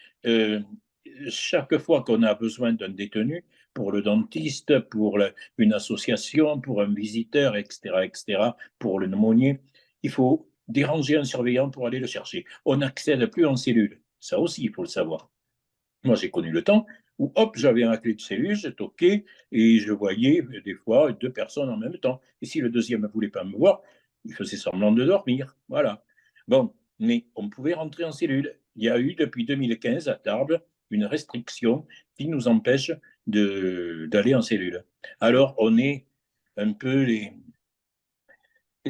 Speaker 7: chaque fois qu'on a besoin d'un détenu, pour le dentiste, pour une association, pour un visiteur, etc., pour le aumônier, il faut déranger un surveillant pour aller le chercher. On n'accède plus en cellule. Ça aussi, il faut le savoir. Moi, j'ai connu le temps où, hop, j'avais un clé de cellule, je toquais et je voyais des fois 2 personnes en même temps. Et si le deuxième ne voulait pas me voir, il faisait semblant de dormir. Voilà. Bon, mais on pouvait rentrer en cellule. Il y a eu depuis 2015 à Tarbes une restriction qui nous empêche d'aller en cellule. Alors, on est un peu les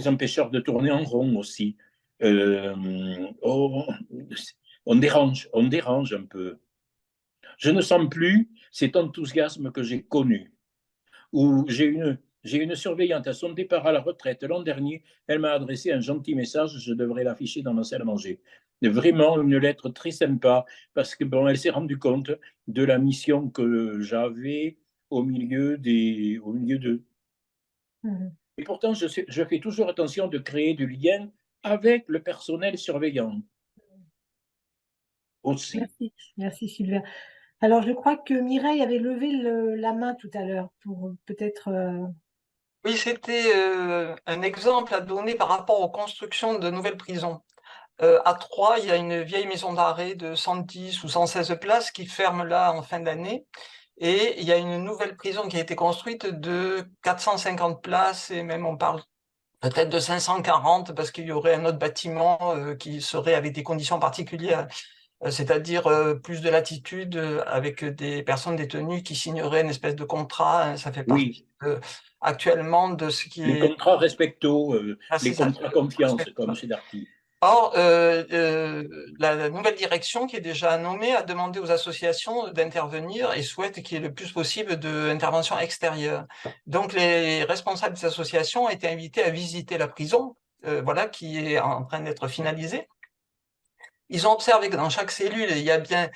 Speaker 7: empêcheurs de tourner en rond aussi. On dérange un peu. Je ne sens plus cet enthousiasme que j'ai connu, où j'ai une surveillante à son départ à la retraite l'an dernier, elle m'a adressé un gentil message, je devrais l'afficher dans ma salle à manger. Vraiment une lettre très sympa, parce que bon, elle s'est rendue compte de la mission que j'avais au milieu d'eux. Mmh. Et pourtant, je fais toujours attention de créer du lien avec le personnel surveillant. Aussi.
Speaker 1: Merci Sylvain. Alors, je crois que Mireille avait levé la main tout à l'heure pour peut-être…
Speaker 3: Oui, c'était un exemple à donner par rapport aux constructions de nouvelles prisons. À Troyes, il y a une vieille maison d'arrêt de 110 ou 116 places qui ferme là en fin d'année. Et il y a une nouvelle prison qui a été construite de 450 places, et même on parle peut-être de 540 parce qu'il y aurait un autre bâtiment qui serait avec des conditions particulières, c'est-à-dire plus de latitude avec des personnes détenues qui signeraient une espèce de contrat. Hein, ça fait partie actuellement de ce qui est…
Speaker 7: Les contrats respecto, les contrats confiance, comme chez Darty.
Speaker 3: Or, la nouvelle direction qui est déjà nommée a demandé aux associations d'intervenir et souhaite qu'il y ait le plus possible d'intervention extérieure. Donc, les responsables des associations ont été invités à visiter la prison, voilà, qui est en train d'être finalisée. Ils ont observé que dans chaque cellule, il y a bien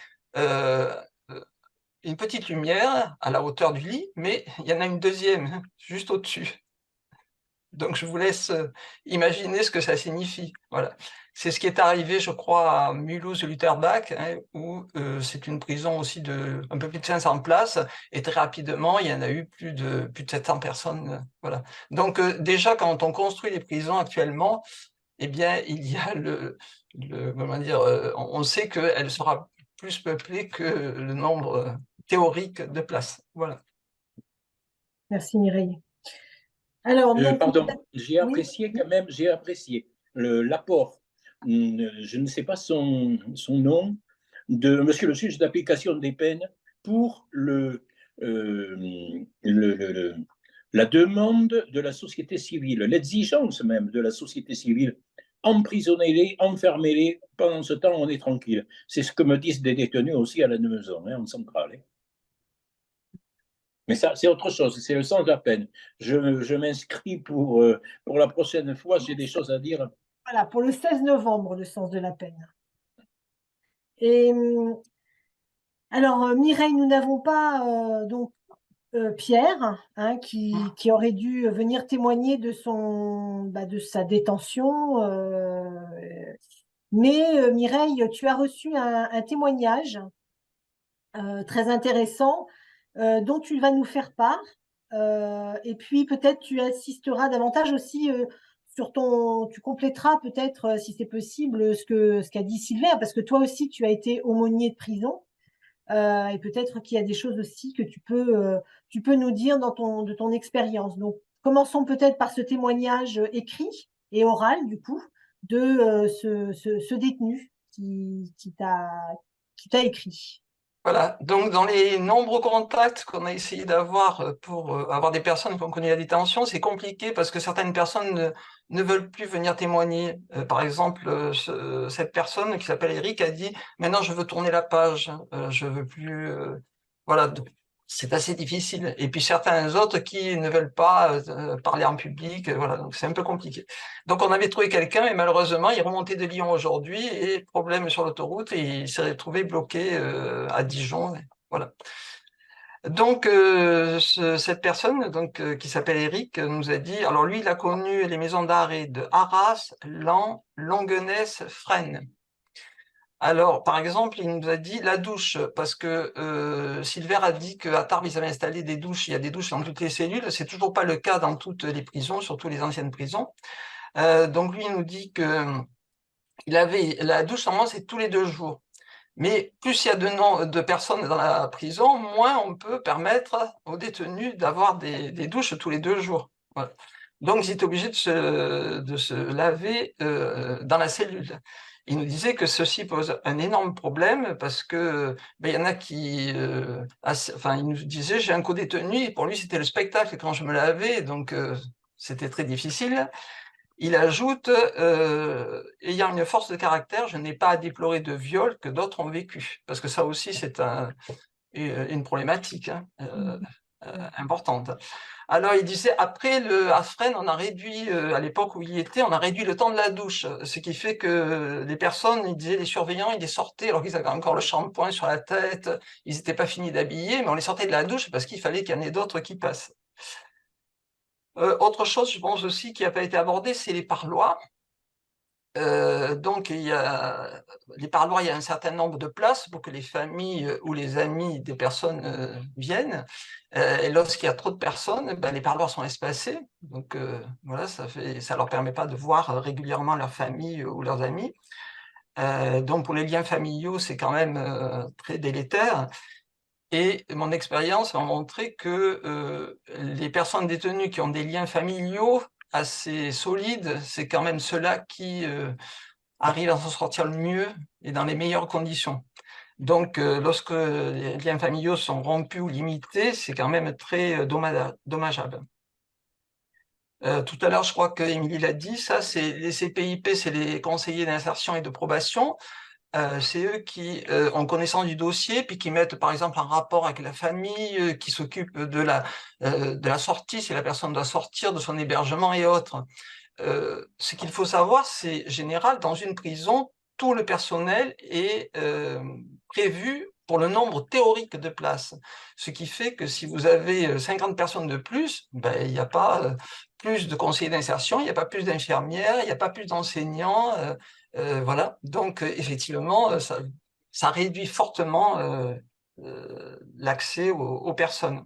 Speaker 3: une petite lumière à la hauteur du lit, mais il y en a une deuxième juste au-dessus. Donc, je vous laisse imaginer ce que ça signifie. Voilà. C'est ce qui est arrivé, je crois, à Mulhouse-Lutterbach, hein, où c'est une prison aussi de un peu plus de 500 places, et très rapidement, il y en a eu plus de 700 personnes. Voilà. Donc, déjà, quand on construit les prisons actuellement, eh bien, il y a comment dire, on sait qu'elle sera plus peuplée que le nombre théorique de places. Voilà.
Speaker 1: Merci Mireille. Alors,
Speaker 7: pardon, j'ai apprécié quand même, l'apport, je ne sais pas son nom, de monsieur le juge d'application des peines pour la demande de la société civile, l'exigence même de la société civile. Emprisonnez-les, enfermez-les, pendant ce temps, on est tranquille. C'est ce que me disent des détenus aussi à la maison, en centrale. Mais ça, c'est autre chose, c'est le sens de la peine. Je m'inscris pour la prochaine fois, j'ai des choses à dire.
Speaker 1: Voilà, pour le 16 novembre, le sens de la peine. Et alors, Mireille, nous n'avons pas donc Pierre, hein, qui aurait dû venir témoigner de de sa détention. Mais Mireille, tu as reçu un témoignage très intéressant dont tu vas nous faire part. Et puis peut-être tu assisteras davantage aussi tu compléteras peut-être, si c'est possible, ce qu'a dit Sylvain, parce que toi aussi tu as été aumônier de prison. Et peut-être qu'il y a des choses aussi que tu peux nous dire de ton expérience. Donc, commençons peut-être par ce témoignage écrit et oral, du coup, de ce détenu qui t'a écrit.
Speaker 3: Voilà, donc dans les nombreux contacts qu'on a essayé d'avoir pour avoir des personnes qui ont connu la détention, c'est compliqué parce que certaines personnes ne veulent plus venir témoigner. Par exemple, cette personne qui s'appelle Eric a dit « Maintenant, je veux tourner la page, je veux plus… Voilà, c'est assez difficile. Et puis certains autres qui ne veulent pas parler en public, voilà, donc c'est un peu compliqué. Donc on avait trouvé quelqu'un et malheureusement il remontait de Lyon aujourd'hui et problème sur l'autoroute et il s'est retrouvé bloqué à Dijon, voilà. Donc cette personne qui s'appelle Eric nous a dit, alors lui il a connu les maisons d'arrêt de Arras, Laon, Longuenesse, Fresnes. Alors, par exemple, il nous a dit la douche, parce que Silver a dit qu'à Tarbes, ils avaient installé des douches, il y a des douches dans toutes les cellules, c'est toujours pas le cas dans toutes les prisons, surtout les anciennes prisons. Donc lui, il nous dit que la douche, normalement, c'est tous les 2 jours. Mais plus il y a de personnes dans la prison, moins on peut permettre aux détenus d'avoir des douches tous les 2 jours. Voilà. Donc, ils étaient obligés de se laver dans la cellule. Il nous disait que ceci pose un énorme problème parce que il y en a qui… il nous disait, j'ai un co-détenu et pour lui, c'était le spectacle quand je me lavais, donc c'était très difficile. Il ajoute, ayant une force de caractère, je n'ai pas à déplorer de viol que d'autres ont vécu. Parce que ça aussi, c'est une problématique importante. Alors, il disait, après à Fresnes, on a réduit, à l'époque où il y était, on a réduit le temps de la douche. Ce qui fait que les personnes, il disait, les surveillants, ils les sortaient alors qu'ils avaient encore le shampoing sur la tête, ils n'étaient pas finis d'habiller, mais on les sortait de la douche parce qu'il fallait qu'il y en ait d'autres qui passent. Autre chose, je pense aussi, qui n'a pas été abordée, c'est les parloirs. Donc, les parloirs, il y a un certain nombre de places pour que les familles ou les amis des personnes viennent. Et lorsqu'il y a trop de personnes, les parloirs sont espacés. Donc, voilà, ça leur permet pas de voir régulièrement leur famille ou leurs amis. Donc, pour les liens familiaux, c'est quand même très délétère. Et mon expérience m'a montré que les personnes détenues qui ont des liens familiaux assez solides, c'est quand même ceux-là qui arrivent à s'en sortir le mieux et dans les meilleures conditions. Donc, lorsque les liens familiaux sont rompus ou limités, c'est quand même très dommageable. Tout à l'heure, je crois qu'Émilie l'a dit, ça, c'est les CPIP, c'est les conseillers d'insertion et de probation. C'est eux qui ont connaissance du dossier, puis qui mettent par exemple un rapport avec la famille, qui s'occupent de la sortie, si la personne doit sortir de son hébergement et autres. Ce qu'il faut savoir, c'est général, dans une prison, tout le personnel est prévu pour le nombre théorique de places. Ce qui fait que si vous avez 50 personnes de plus, il n'y a pas plus de conseillers d'insertion, il n'y a pas plus d'infirmières, il n'y a pas plus d'enseignants. Voilà, donc effectivement, ça réduit fortement l'accès aux personnes.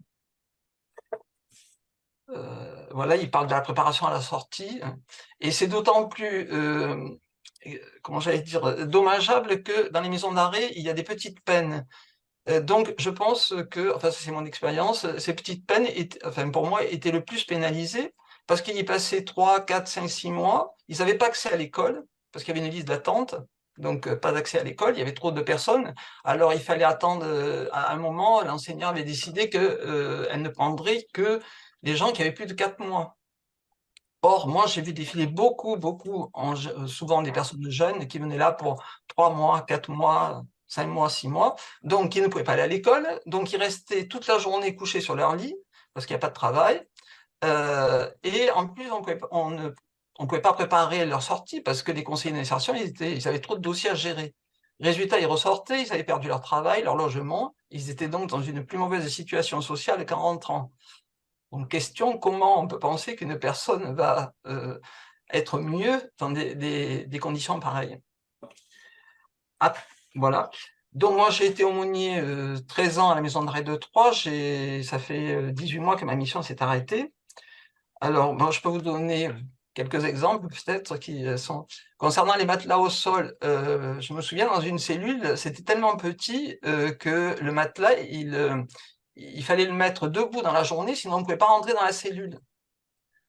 Speaker 3: Voilà, il parle de la préparation à la sortie, et c'est d'autant plus, comment j'allais dire, dommageable que dans les maisons d'arrêt, il y a des petites peines. Donc, je pense que, enfin, c'est mon expérience, ces petites peines, pour moi, étaient le plus pénalisées, parce qu'ils y passaient 3, 4, 5, 6 mois, ils n'avaient pas accès à l'école, parce qu'il y avait une liste d'attente, donc pas d'accès à l'école, il y avait trop de personnes, alors il fallait attendre à un moment, l'enseignant avait décidé qu'elle ne prendrait que les gens qui avaient plus de 4 mois. Or, moi, j'ai vu défiler beaucoup, souvent des personnes jeunes qui venaient là pour 3 mois, 4 mois, 5 mois, 6 mois, donc qui ne pouvaient pas aller à l'école, donc ils restaient toute la journée couchés sur leur lit, parce qu'il n'y a pas de travail, et en plus, on ne pouvait pas préparer leur sortie, parce que les conseillers d'insertion, ils avaient trop de dossiers à gérer. Résultat, ils ressortaient, ils avaient perdu leur travail, leur logement, ils étaient donc dans une plus mauvaise situation sociale qu'en rentrant. Donc, question, comment on peut penser qu'une personne va être mieux dans des conditions pareilles? Ah, voilà. Donc, moi, j'ai été aumônier 13 ans à la maison d'arrêt de Troyes. Ça fait 18 mois que ma mission s'est arrêtée. Alors, bon, je peux vous donner quelques exemples, peut-être, qui sont... Concernant les matelas au sol, je me souviens, dans une cellule, c'était tellement petit que le matelas, il fallait le mettre debout dans la journée, sinon on ne pouvait pas rentrer dans la cellule.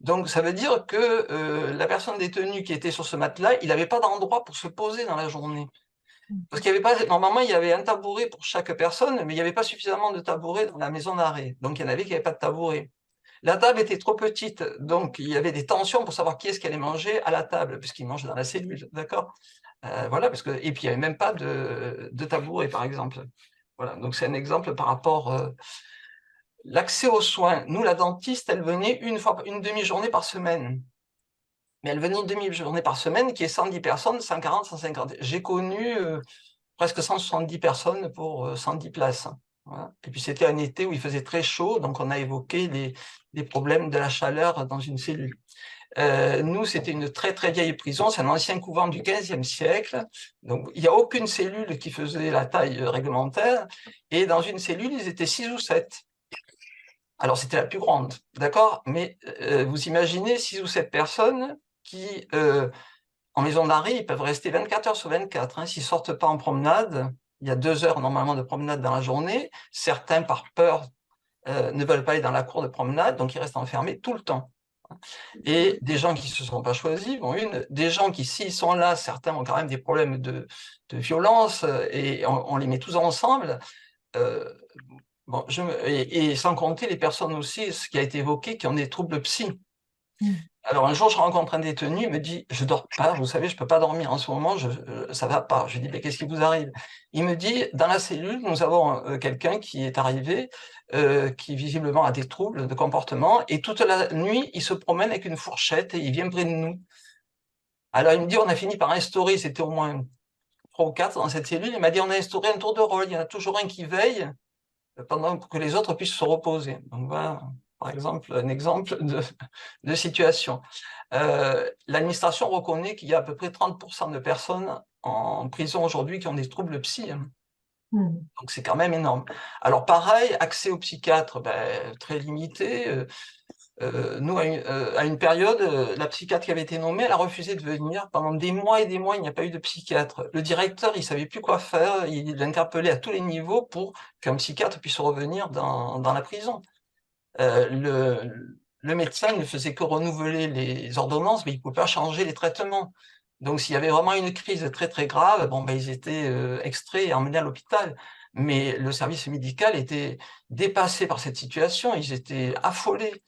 Speaker 3: Donc, ça veut dire que la personne détenue qui était sur ce matelas, il n'avait pas d'endroit pour se poser dans la journée. Parce qu'il y avait pas, normalement, il y avait un tabouret pour chaque personne, mais il n'y avait pas suffisamment de tabourets dans la maison d'arrêt. Donc, il y en avait qui n'avaient pas de tabouret. La table était trop petite, donc il y avait des tensions pour savoir qui est-ce qui allait manger à la table, puisqu'il mangeait dans la cellule, d'accord? Voilà, et puis il n'y avait même pas de tabouret, par exemple. Voilà, donc c'est un exemple par rapport... L'accès aux soins. Nous, la dentiste, elle venait une demi-journée par semaine. Mais elle venait une demi-journée par semaine, qui est 110 personnes, 140, 150. J'ai connu presque 170 personnes pour 110 places. Voilà. Et puis c'était un été où il faisait très chaud, donc on a évoqué les problèmes de la chaleur dans une cellule. Nous, c'était une très très vieille prison, c'est un ancien couvent du XVe siècle, donc il n'y a aucune cellule qui faisait la taille réglementaire, et dans une cellule, ils étaient 6 ou 7. Alors, c'était la plus grande, d'accord? Mais vous imaginez 6 ou 7 personnes qui, en maison d'arrêt, ils peuvent rester 24 heures sur 24. S'ils ne sortent pas en promenade, il y a 2 heures normalement de promenade dans la journée. Certains, par peur, ne veulent pas aller dans la cour de promenade, donc ils restent enfermés tout le temps. Et des gens qui ne se sont pas choisis, des gens qui, s'ils sont là, certains ont quand même des problèmes de violence, et on les met tous ensemble. Bon, et sans compter les personnes aussi, ce qui a été évoqué, qui ont des troubles psy. Alors un jour, je rencontre un détenu, il me dit, je dors pas, vous savez, je peux pas dormir en ce moment, ça va pas. Je lui dis, mais qu'est-ce qui vous arrive? Il me dit, dans la cellule, nous avons quelqu'un qui est arrivé, qui visiblement a des troubles de comportement, et toute la nuit, il se promène avec une fourchette et il vient près de nous. Alors il me dit, on a fini par instaurer, c'était au moins 3 ou 4 dans cette cellule, il m'a dit, on a instauré un tour de rôle, il y en a toujours un qui veille, pendant que les autres puissent se reposer. Donc voilà, par exemple, un exemple de situation. L'administration reconnaît qu'il y a à peu près 30% de personnes en prison aujourd'hui qui ont des troubles psy. Donc c'est quand même énorme. Alors pareil, accès aux psychiatres, très limité. Nous, à une période, la psychiatre qui avait été nommée, elle a refusé de venir. Pendant des mois et des mois, il n'y a pas eu de psychiatre. Le directeur, il savait plus quoi faire. Il interpellait à tous les niveaux pour qu'un psychiatre puisse revenir dans la prison. Le médecin ne faisait que renouveler les ordonnances, mais il ne pouvait pas changer les traitements. Donc, s'il y avait vraiment une crise très, très grave, ils étaient extraits et emmenés à l'hôpital. Mais le service médical était dépassé par cette situation. Ils étaient affolés.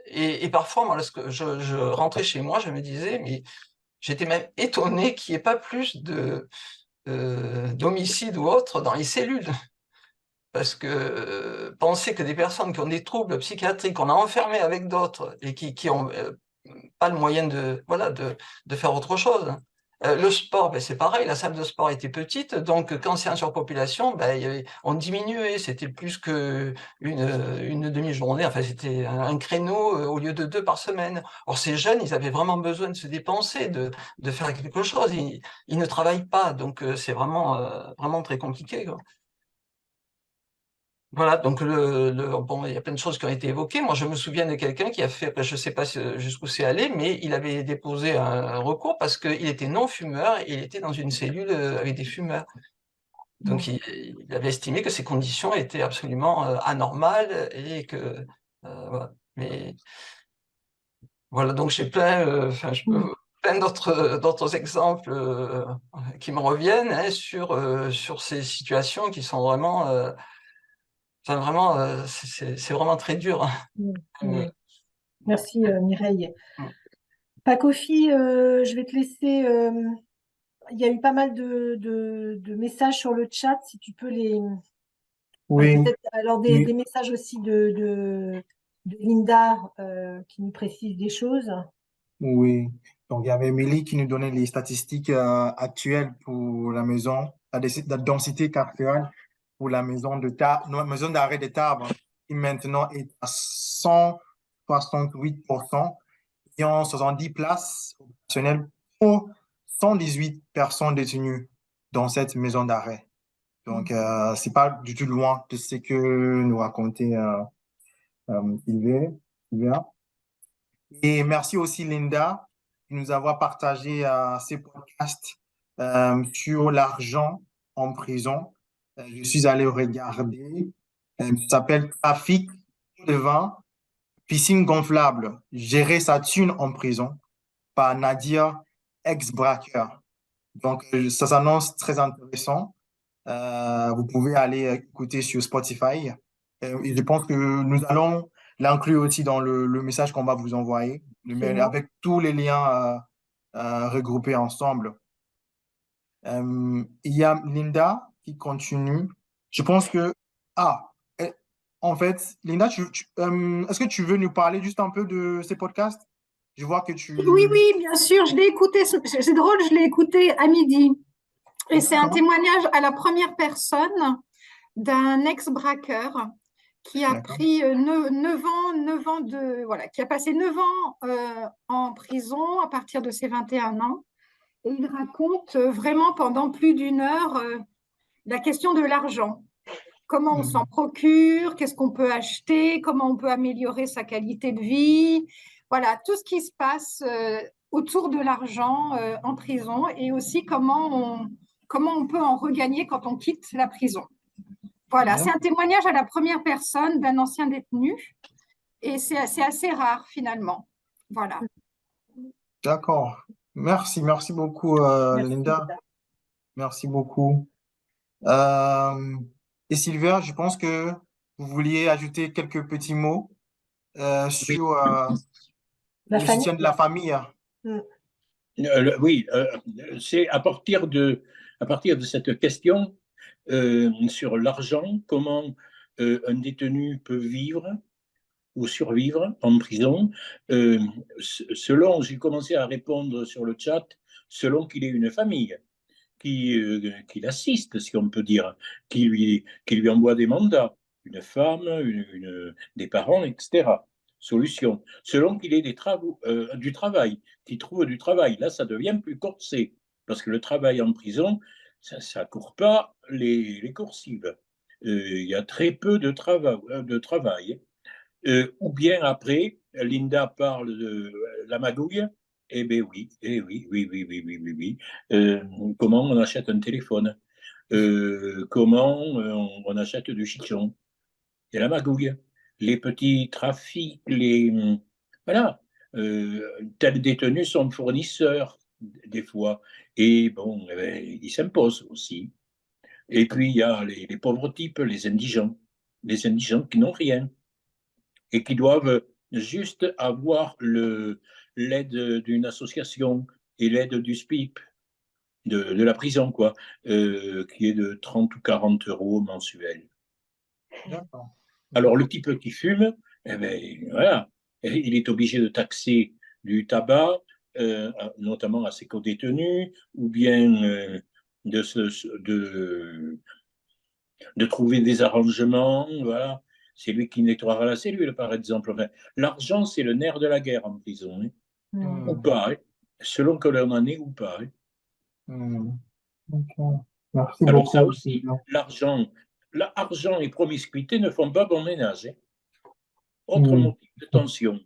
Speaker 3: Et parfois, moi, lorsque je rentrais chez moi, je me disais, mais j'étais même étonné qu'il n'y ait pas plus d'homicides ou autres dans les cellules. Parce que penser que des personnes qui ont des troubles psychiatriques, qu'on a enfermés avec d'autres et qui n'ont pas le moyen de faire autre chose. Le sport, c'est pareil, la salle de sport était petite, donc quand c'est en surpopulation, on diminuait, c'était plus qu'une demi-journée, enfin c'était un créneau au lieu de 2 par semaine. Or ces jeunes, ils avaient vraiment besoin de se dépenser, de faire quelque chose, ils ne travaillent pas, donc c'est vraiment très compliqué, quoi. Voilà, donc il y a plein de choses qui ont été évoquées. Moi, je me souviens de quelqu'un qui a fait, je ne sais pas jusqu'où c'est allé, mais il avait déposé un recours parce qu'il était non-fumeur et il était dans une cellule avec des fumeurs. Donc, il avait estimé que ces conditions étaient absolument anormales et que voilà. Mais voilà, donc j'ai plein d'autres exemples qui me reviennent sur ces situations qui sont vraiment Enfin, vraiment, c'est vraiment très dur.
Speaker 1: Oui. Merci Mireille.
Speaker 3: Mm.
Speaker 1: Pacofi, je vais te laisser. Il y a eu pas mal de messages sur le chat, si tu peux les.
Speaker 5: Oui,
Speaker 1: Peut-être alors des
Speaker 5: oui,
Speaker 1: messages aussi de Linda qui nous précise des choses.
Speaker 5: oui. Donc, il y avait Émilie qui nous donnait les statistiques actuelles pour la maison, la densité carcérale pour la maison non, maison d'arrêt de Tarbes, qui maintenant est à 168% et en 70 places opérationnelles pour 118 personnes détenues dans cette maison d'arrêt. Donc, c'est pas du tout loin de ce que nous racontait Sylvia. Et merci aussi Linda de nous avoir partagé ces podcasts sur l'argent en prison. Je suis allé regarder. Ça s'appelle Trafic de vin, piscine gonflable, gérer sa thune en prison par Nadir, ex-braqueur. Donc, ça s'annonce très intéressant. Vous pouvez aller écouter sur Spotify. Et je pense que nous allons l'inclure aussi dans le message qu'on va vous envoyer, le mail,
Speaker 1: Absolument.
Speaker 5: avec tous les liens regroupés ensemble. Il y a Linda qui continue. Je pense que... Ah, en fait, Linda, est-ce que tu veux nous parler juste un peu de ces podcasts? Je vois que
Speaker 9: Oui,
Speaker 5: tu...
Speaker 9: oui, bien sûr, je l'ai écouté. C'est drôle, je l'ai écouté à midi. Et c'est un
Speaker 5: D'accord,
Speaker 9: témoignage à la première personne d'un ex-braqueur qui a
Speaker 5: d'accord.
Speaker 9: pris 9 ans voilà, qui a passé 9 ans en prison à partir de ses 21 ans. Et il raconte vraiment pendant plus d'une heure la question de l'argent. Comment on s'en procure, qu'est-ce qu'on peut acheter, comment on peut améliorer sa qualité de vie. Voilà, tout ce qui se passe autour de l'argent en prison et aussi comment on peut en regagner quand on quitte la prison. Voilà, c'est un témoignage à la première personne d'un ancien détenu et c'est assez rare finalement. Voilà.
Speaker 5: D'accord. Merci beaucoup,
Speaker 1: Merci
Speaker 5: Linda.
Speaker 1: Linda.
Speaker 5: Merci beaucoup. Euh, et Sylvia, je pense que vous vouliez ajouter quelques petits mots
Speaker 7: Oui,
Speaker 5: sur
Speaker 1: La
Speaker 5: le
Speaker 1: famille.
Speaker 5: soutien de la famille.
Speaker 1: Mm.
Speaker 7: oui, c'est à partir de cette question sur l'argent, comment un détenu peut vivre ou survivre en prison. Selon, j'ai commencé à répondre sur le chat, selon qu'il ait une famille qui l'assiste, si on peut dire, qui lui envoie des mandats, une femme, des parents, etc. Solution. Selon qu'il ait du travail, qu'il trouve du travail. Là, ça devient plus corsé, parce que le travail en prison, ça ne court pas les coursives. Il y a très peu de travail. Ou bien après, Linda parle de la magouille. Eh bien oui, oui. Comment on achète un téléphone? Comment on achète du chichon? C'est la magouille. Les petits trafics, voilà. Tels détenus sont fournisseurs, des fois. Et bon, eh ben, ils s'imposent aussi. Et puis, il y a les pauvres types, les indigents. Les indigents qui n'ont rien et qui doivent juste avoir l'aide d'une association et l'aide du SPIP, de la prison, quoi, qui est de 30 ou 40 euros mensuels.
Speaker 5: D'accord.
Speaker 7: Alors, le type qui fume, eh ben, voilà, il est obligé de taxer du tabac, notamment à ses co-détenus, ou bien de trouver des arrangements, voilà. C'est lui qui nettoiera la cellule, par exemple. Enfin, l'argent, c'est le nerf de la guerre en prison, hein. Ou pas, hein. Selon que l'on en est ou pas, hein.
Speaker 5: Ok. Merci
Speaker 7: Alors ça
Speaker 5: beaucoup.
Speaker 7: aussi, l'argent et promiscuité ne font pas bon ménage, hein. Autre
Speaker 5: Hmm.
Speaker 7: motif de tension.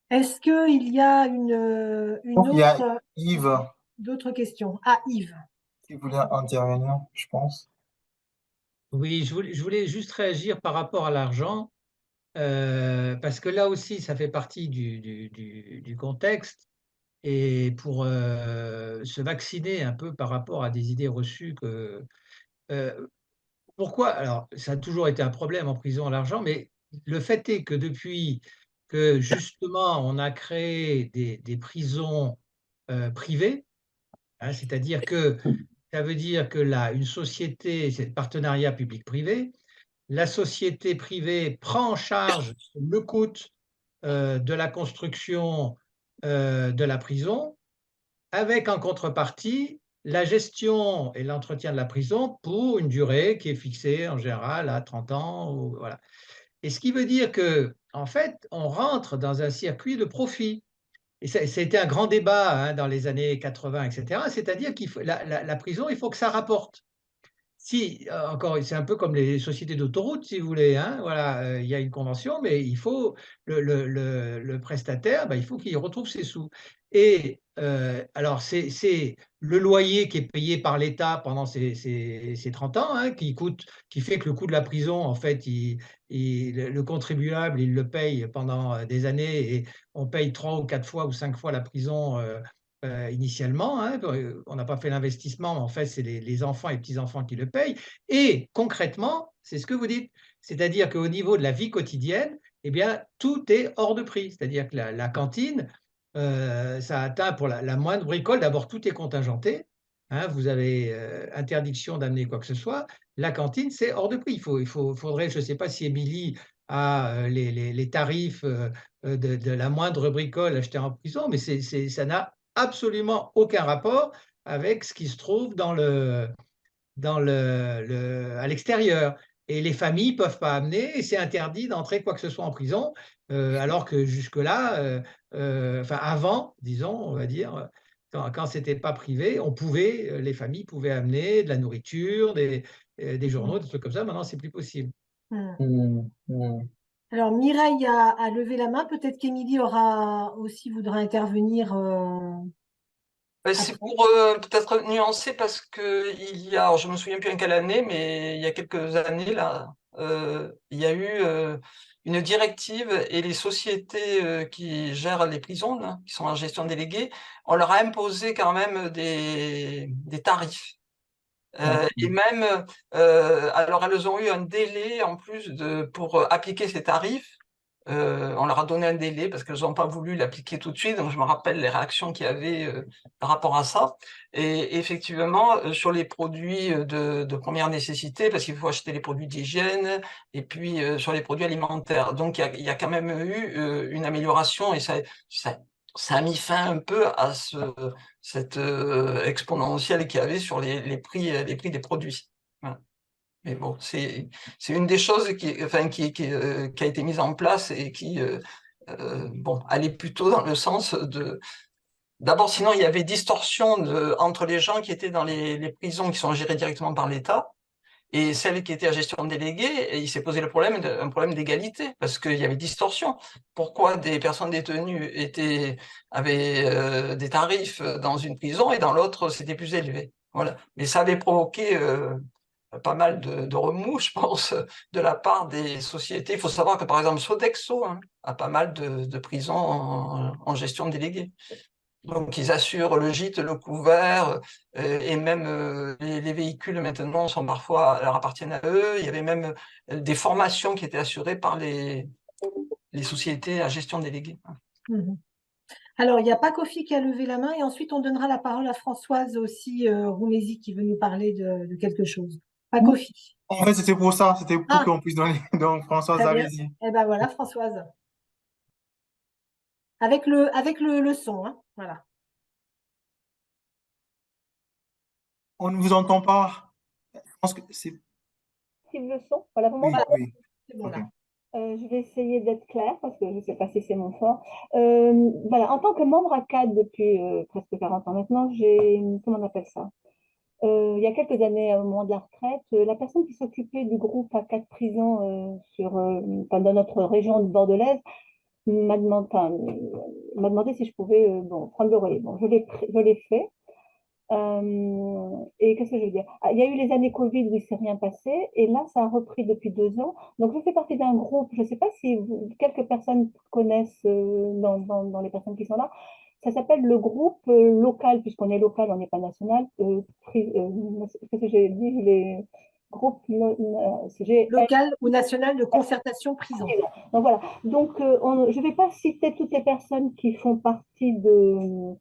Speaker 1: Est-ce qu'il y a une
Speaker 5: Donc, il y a
Speaker 1: autre,
Speaker 5: Yves
Speaker 1: d'autres questions? Ah, Yves.
Speaker 5: qui voulait intervenir, je pense.
Speaker 8: Oui, je voulais juste réagir par rapport à l'argent, parce que là aussi, ça fait partie du contexte. Et pour se vacciner un peu par rapport à des idées reçues que pourquoi? Alors, ça a toujours été un problème en prison, l'argent, mais le fait est que depuis que justement on a créé des prisons privées, hein, c'est-à-dire que ça veut dire que là, une société, c'est le partenariat public-privé, la société privée prend en charge le coût de la construction de la prison, avec en contrepartie la gestion et l'entretien de la prison pour une durée qui est fixée en général à 30 ans. Voilà. Et ce qui veut dire que, en fait, on rentre dans un circuit de profit. Et ça a été un grand débat, hein, dans les années 80, etc. C'est-à-dire qu'il faut la prison, il faut que ça rapporte. Si, encore, c'est un peu comme les sociétés d'autoroutes, si vous voulez, hein, voilà, il y a une convention, mais il faut le prestataire, il faut qu'il retrouve ses sous. Et alors c'est le loyer qui est payé par l'État pendant ces 30 ans, hein, qui fait que le coût de la prison, en fait, le contribuable, il le paye pendant des années, et on paye 3 ou 4 fois ou 5 fois la prison, initialement, hein, on n'a pas fait l'investissement, mais en fait, c'est les enfants et petits-enfants qui le payent. Et concrètement, c'est ce que vous dites, c'est-à-dire qu'au niveau de la vie quotidienne, eh bien, tout est hors de prix. C'est-à-dire que la cantine, ça atteint pour la moindre bricole, d'abord tout est contingenté, hein, vous avez interdiction d'amener quoi que ce soit. La cantine, c'est hors de prix. Faudrait, je ne sais pas si Émilie a les tarifs de la moindre bricole achetée en prison, mais ça n'a absolument aucun rapport avec ce qui se trouve à l'extérieur. Et les familles ne peuvent pas amener, et c'est interdit d'entrer quoi que ce soit en prison, alors que jusque-là, enfin avant, disons, on va dire, quand ce n'était pas privé, les familles pouvaient amener de la nourriture, des journaux, des trucs comme ça. Maintenant, c'est plus possible.
Speaker 1: Alors, Mireille a levé la main. Peut-être qu'Émilie voudra intervenir.
Speaker 3: C'est pour peut-être nuancer parce que alors je me souviens plus en quelle année, mais il y a quelques années là, il y a eu une directive et les sociétés qui gèrent les prisons, là, qui sont en gestion déléguée, on leur a imposé quand même des tarifs. Et même, alors elles ont eu un délai en plus pour appliquer ces tarifs. On leur a donné un délai parce qu'elles n'ont pas voulu l'appliquer tout de suite. Donc je me rappelle les réactions qu'il y avait par rapport à ça. Et effectivement, sur les produits de première nécessité, parce qu'il faut acheter les produits d'hygiène, et puis sur les produits alimentaires. Donc il y a quand même eu une amélioration, et ça a mis fin un peu à cette exponentielle qu'il y avait sur les prix des produits. Voilà. Mais bon, c'est une des choses qui a été mise en place et qui allait plutôt dans le sens de... D'abord, sinon, il y avait distorsion entre les gens qui étaient dans les prisons qui sont gérées directement par l'État et celles qui étaient à gestion déléguée, et il s'est posé un problème d'égalité, parce qu'il y avait distorsion. Pourquoi des personnes détenues avaient des tarifs dans une prison et dans l'autre, c'était plus élevé? Voilà. Mais ça avait provoqué pas mal de remous, je pense, de la part des sociétés. Il faut savoir que, par exemple, Sodexo a pas mal de prisons en gestion déléguée. Donc, ils assurent le gîte, le couvert, et même les véhicules maintenant leur appartiennent à eux. Il y avait même des formations qui étaient assurées par les sociétés à gestion déléguée.
Speaker 1: Alors, il y a Pacofi qui a levé la main, et ensuite on donnera la parole à Françoise aussi, Roumési, qui veut nous parler de quelque chose. Pacofi.
Speaker 5: En fait, c'était pour ça, c'était pour qu'on puisse donner. Donc, Françoise,
Speaker 1: Très bien.
Speaker 5: allez-y.
Speaker 1: Eh ben voilà, Françoise. Avec le son, hein. Voilà.
Speaker 5: On ne vous entend pas. Je pense que c'est.
Speaker 10: Le son. Voilà, vous
Speaker 5: Oui,
Speaker 10: m'entendez?
Speaker 5: oui.
Speaker 1: C'est bon, là.
Speaker 10: Je vais essayer d'être claire parce que je ne sais pas si c'est mon fort. Voilà, en tant que membre ACAD depuis presque 40 ans maintenant, comment on appelle ça? Il y a quelques années, au moment de la retraite, la personne qui s'occupait du groupe ACAD prison dans notre région de bordelaise m'a demandé si je pouvais prendre le relais. Bon, je l'ai fait. Et qu'est-ce que je veux dire? Il y a eu les années Covid où il ne s'est rien passé, et là, ça a repris depuis 2 ans. Donc, je fais partie d'un groupe, je ne sais pas si quelques personnes connaissent dans les personnes qui sont là. Ça s'appelle le groupe local, puisqu'on est local, on n'est pas national. Qu'est-ce que j'ai dit? groupe
Speaker 1: local ou national de concertation prison.
Speaker 10: Donc voilà. Donc je ne vais pas citer toutes les personnes qui font partie de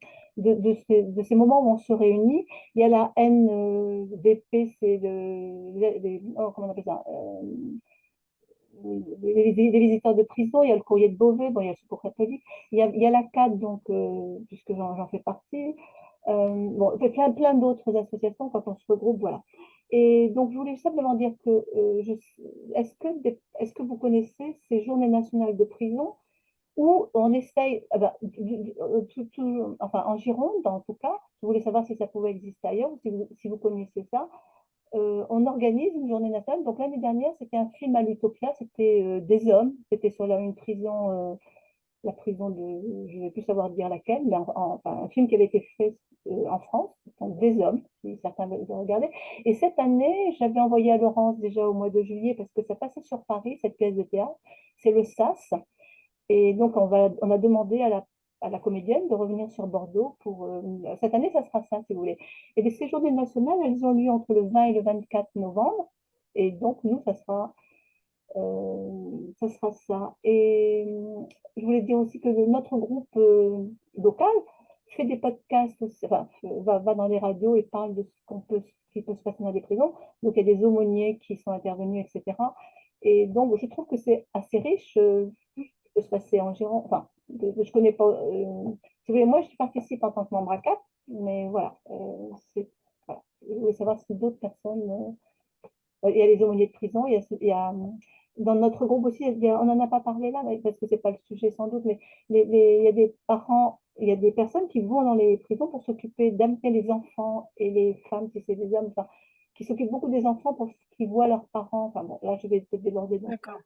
Speaker 10: ces moments où on se réunit. Il y a la NVP, c'est comment on appelle ça, les visiteurs de prison, il y a le courrier de Beauvais, bon, il y a le Secours catholique, il y a la CAD, donc, puisque j'en fais partie. Bon, il y a plein d'autres associations quand on se regroupe, voilà. Et donc, je voulais simplement dire que est-ce que vous connaissez ces journées nationales de prison où on essaye, enfin en Gironde en tout cas, je voulais savoir si ça pouvait exister ailleurs, si vous connaissez ça. On organise une journée nationale. Donc l'année dernière, c'était un film à l'Utopia, c'était des hommes, c'était sur une prison, la prison de, je ne vais plus savoir dire laquelle, mais enfin, un film qui avait été fait en France, donc des hommes, si certains veulent regarder. Et cette année, j'avais envoyé à Laurence déjà au mois de juillet, parce que ça passait sur Paris, cette pièce de théâtre, c'est le SAS. Et donc on a demandé à la comédienne de revenir sur Bordeaux pour cette année, ça sera ça, si vous voulez. Et ces journées nationales, elles ont lieu entre le 20 et le 24 novembre. Et donc, nous, ça sera ça. Et je voulais dire aussi que notre groupe local fait des podcasts, enfin, va dans les radios et parle de ce qui peut se passer dans les prisons. Donc, il y a des aumôniers qui sont intervenus, etc. Et donc, je trouve que c'est assez riche de se passer en Gironde. Enfin, je connais pas. Si vous voulez, moi, je participe en tant que membre à CAP, mais voilà. Voilà. Je voulais savoir si d'autres personnes. Il y a les aumôniers de prison, dans notre groupe aussi, on n'en a pas parlé là, parce que ce n'est pas le sujet sans doute, mais il y a des parents, il y a des personnes qui vont dans les prisons pour s'occuper d'amener les enfants et les femmes, si c'est des hommes, enfin, qui s'occupent beaucoup des enfants pour qu'ils voient leurs parents. Enfin bon, là, je vais peut-être déborder.
Speaker 1: D'accord.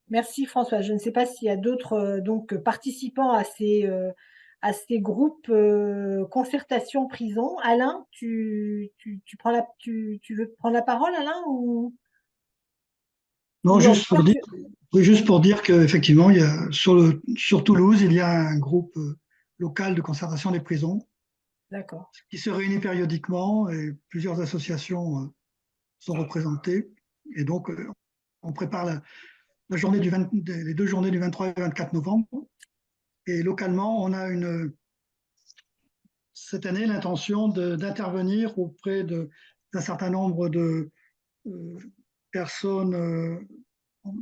Speaker 1: Merci François. Je ne sais pas s'il y a d'autres participants à ces groupes concertation prison. Alain, tu veux prendre la parole, Alain, ou...
Speaker 11: Non, juste pour dire qu'effectivement, sur Toulouse, il y a un groupe local de concertation des prisons.
Speaker 1: D'accord.
Speaker 11: Qui se réunit périodiquement et plusieurs associations sont représentées. Et donc, on prépare les 2 journées du 23 et 24 novembre. Et localement, on a cette année l'intention d'intervenir auprès d'un certain nombre de personnes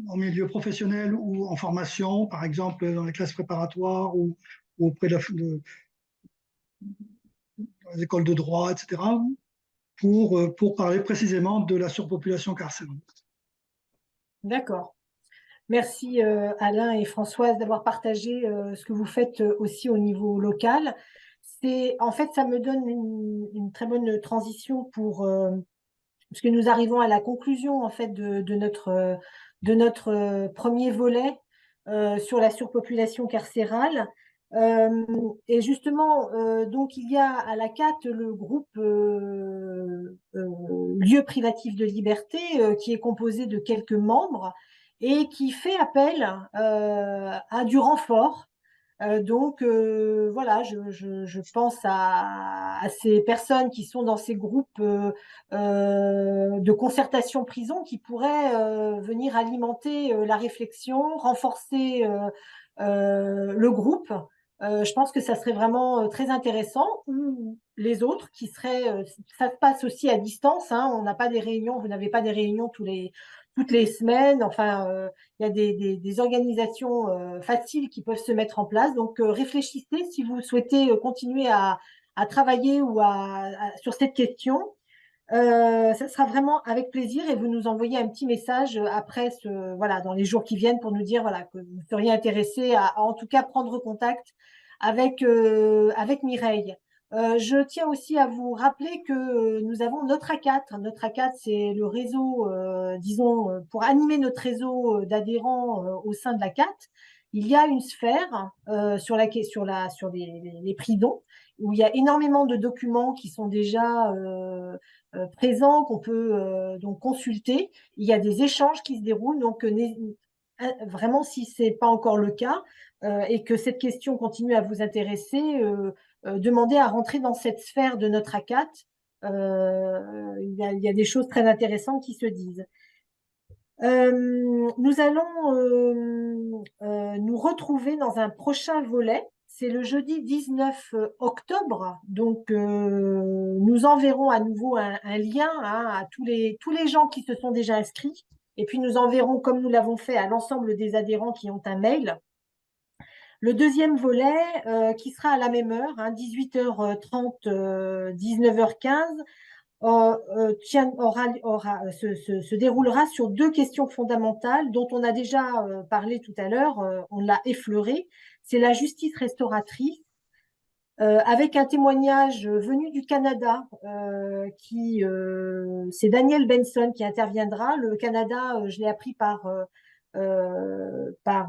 Speaker 11: en milieu professionnel ou en formation, par exemple dans les classes préparatoires ou auprès dans les écoles de droit, etc., pour parler précisément de la surpopulation carcérale.
Speaker 1: D'accord. Merci Alain et Françoise d'avoir partagé ce que vous faites aussi au niveau local. En fait, ça me donne une très bonne transition parce que nous arrivons à la conclusion en fait de notre premier volet sur la surpopulation carcérale. Et justement, donc il y a à la CAT le groupe Lieux privatifs de liberté qui est composé de quelques membres et qui fait appel à du renfort. Donc voilà, je pense à ces personnes qui sont dans ces groupes de concertation prison qui pourraient venir alimenter la réflexion, renforcer le groupe. Je pense que ça serait vraiment très intéressant. Ou les autres qui seraient, ça se passe aussi à distance, hein, on n'a pas des réunions, vous n'avez pas des réunions toutes les semaines. Enfin, il y a des organisations faciles qui peuvent se mettre en place. Donc, réfléchissez si vous souhaitez continuer à travailler ou sur cette question. Ça sera vraiment avec plaisir et vous nous envoyez un petit message après voilà, dans les jours qui viennent pour nous dire voilà, que vous seriez intéressé à en tout cas prendre contact avec Mireille. Je tiens aussi à vous rappeler que nous avons notre A4. Notre A4, c'est le réseau, disons, pour animer notre réseau d'adhérents au sein de la CAT. Il y a une sphère sur les prix dons où il y a énormément de documents qui sont déjà présents, qu'on peut donc consulter. Il y a des échanges qui se déroulent. Donc, vraiment, si ce n'est pas encore le cas et que cette question continue à vous intéresser, demandez à rentrer dans cette sphère de notre A4 Il y a des choses très intéressantes qui se disent. Nous allons nous retrouver dans un prochain volet. C'est le jeudi 19 octobre. Donc, nous enverrons à nouveau un lien à tous les gens qui se sont déjà inscrits. Et puis, nous enverrons, comme nous l'avons fait, à l'ensemble des adhérents qui ont un mail. Le deuxième volet, qui sera à la même heure, 18h30, 19h15, se déroulera sur deux questions fondamentales dont on a déjà parlé tout à l'heure, on l'a effleuré. C'est la justice restauratrice, avec un témoignage venu du Canada, c'est Daniel Benson qui interviendra. Le Canada, je l'ai appris par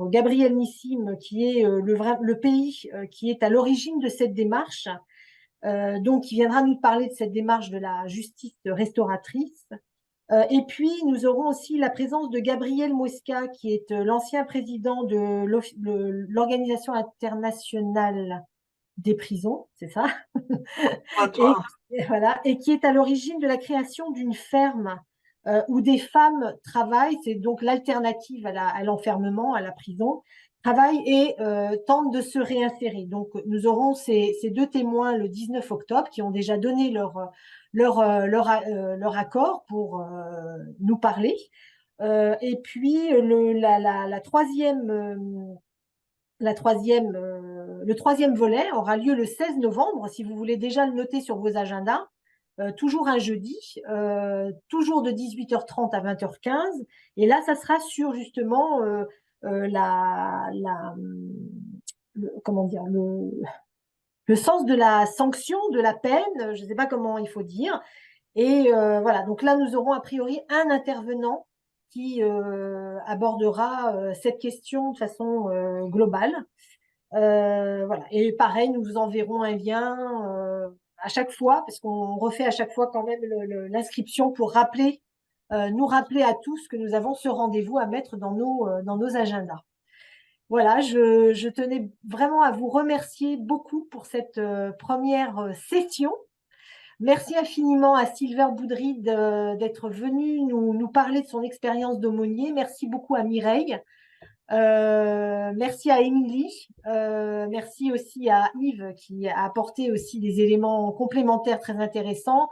Speaker 1: Gabriel Nissim, qui est le pays qui est à l'origine de cette démarche. Donc, il viendra nous parler de cette démarche de la justice restauratrice. Et puis, nous aurons aussi la présence de Gabriel Mosca, qui est l'ancien président de l'Organisation internationale des prisons, c'est ça? Et qui est à l'origine de la création d'une ferme où des femmes travaillent, c'est donc l'alternative à l'enfermement, à la prison, travaillent et tentent de se réinsérer. Donc, nous aurons ces deux témoins le 19 octobre qui ont déjà donné leur accord pour nous parler. Et puis, le troisième volet aura lieu le 16 novembre, si vous voulez déjà le noter sur vos agendas. Toujours un jeudi, toujours de 18h30 à 20h15. Et là, ça sera sur justement le sens de la sanction, de la peine, je ne sais pas comment il faut dire. Et voilà, donc là, nous aurons a priori un intervenant qui abordera cette question de façon globale. Voilà. Et pareil, nous vous enverrons un lien à chaque fois, parce qu'on refait à chaque fois quand même l'inscription pour nous rappeler à tous que nous avons ce rendez-vous à mettre dans nos agendas. Voilà, je tenais vraiment à vous remercier beaucoup pour cette première session. Merci infiniment à Silver Boudry d'être venu nous parler de son expérience d'aumônier. Merci beaucoup à Mireille. Merci à Émilie, merci aussi à Yves qui a apporté aussi des éléments complémentaires très intéressants,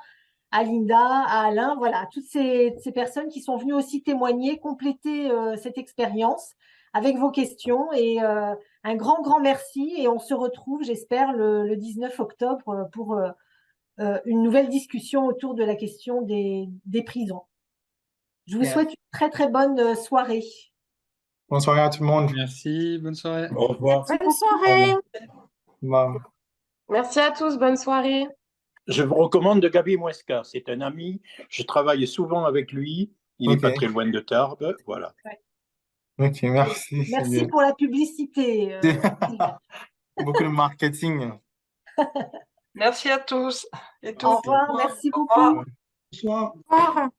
Speaker 1: à Linda, à Alain, voilà, à toutes ces personnes qui sont venues aussi témoigner, compléter cette expérience avec vos questions et un grand merci et on se retrouve, j'espère, le 19 octobre pour une nouvelle discussion autour de la question des prisons. Je vous souhaite une très bonne soirée.
Speaker 5: Bonne soirée à tout le monde.
Speaker 12: Merci, bonne soirée.
Speaker 7: Au revoir.
Speaker 9: Bonne soirée.
Speaker 2: Merci à tous, bonne soirée.
Speaker 7: Je vous recommande Gabi Mouesca, c'est un ami, je travaille souvent avec lui, il n'est pas très loin de Tarbes, voilà.
Speaker 5: Ok, merci.
Speaker 1: Merci pour la publicité.
Speaker 5: Beaucoup de marketing.
Speaker 3: Merci à tous et toutes.
Speaker 1: Au revoir, merci beaucoup.
Speaker 11: Bonsoir.
Speaker 9: Au revoir.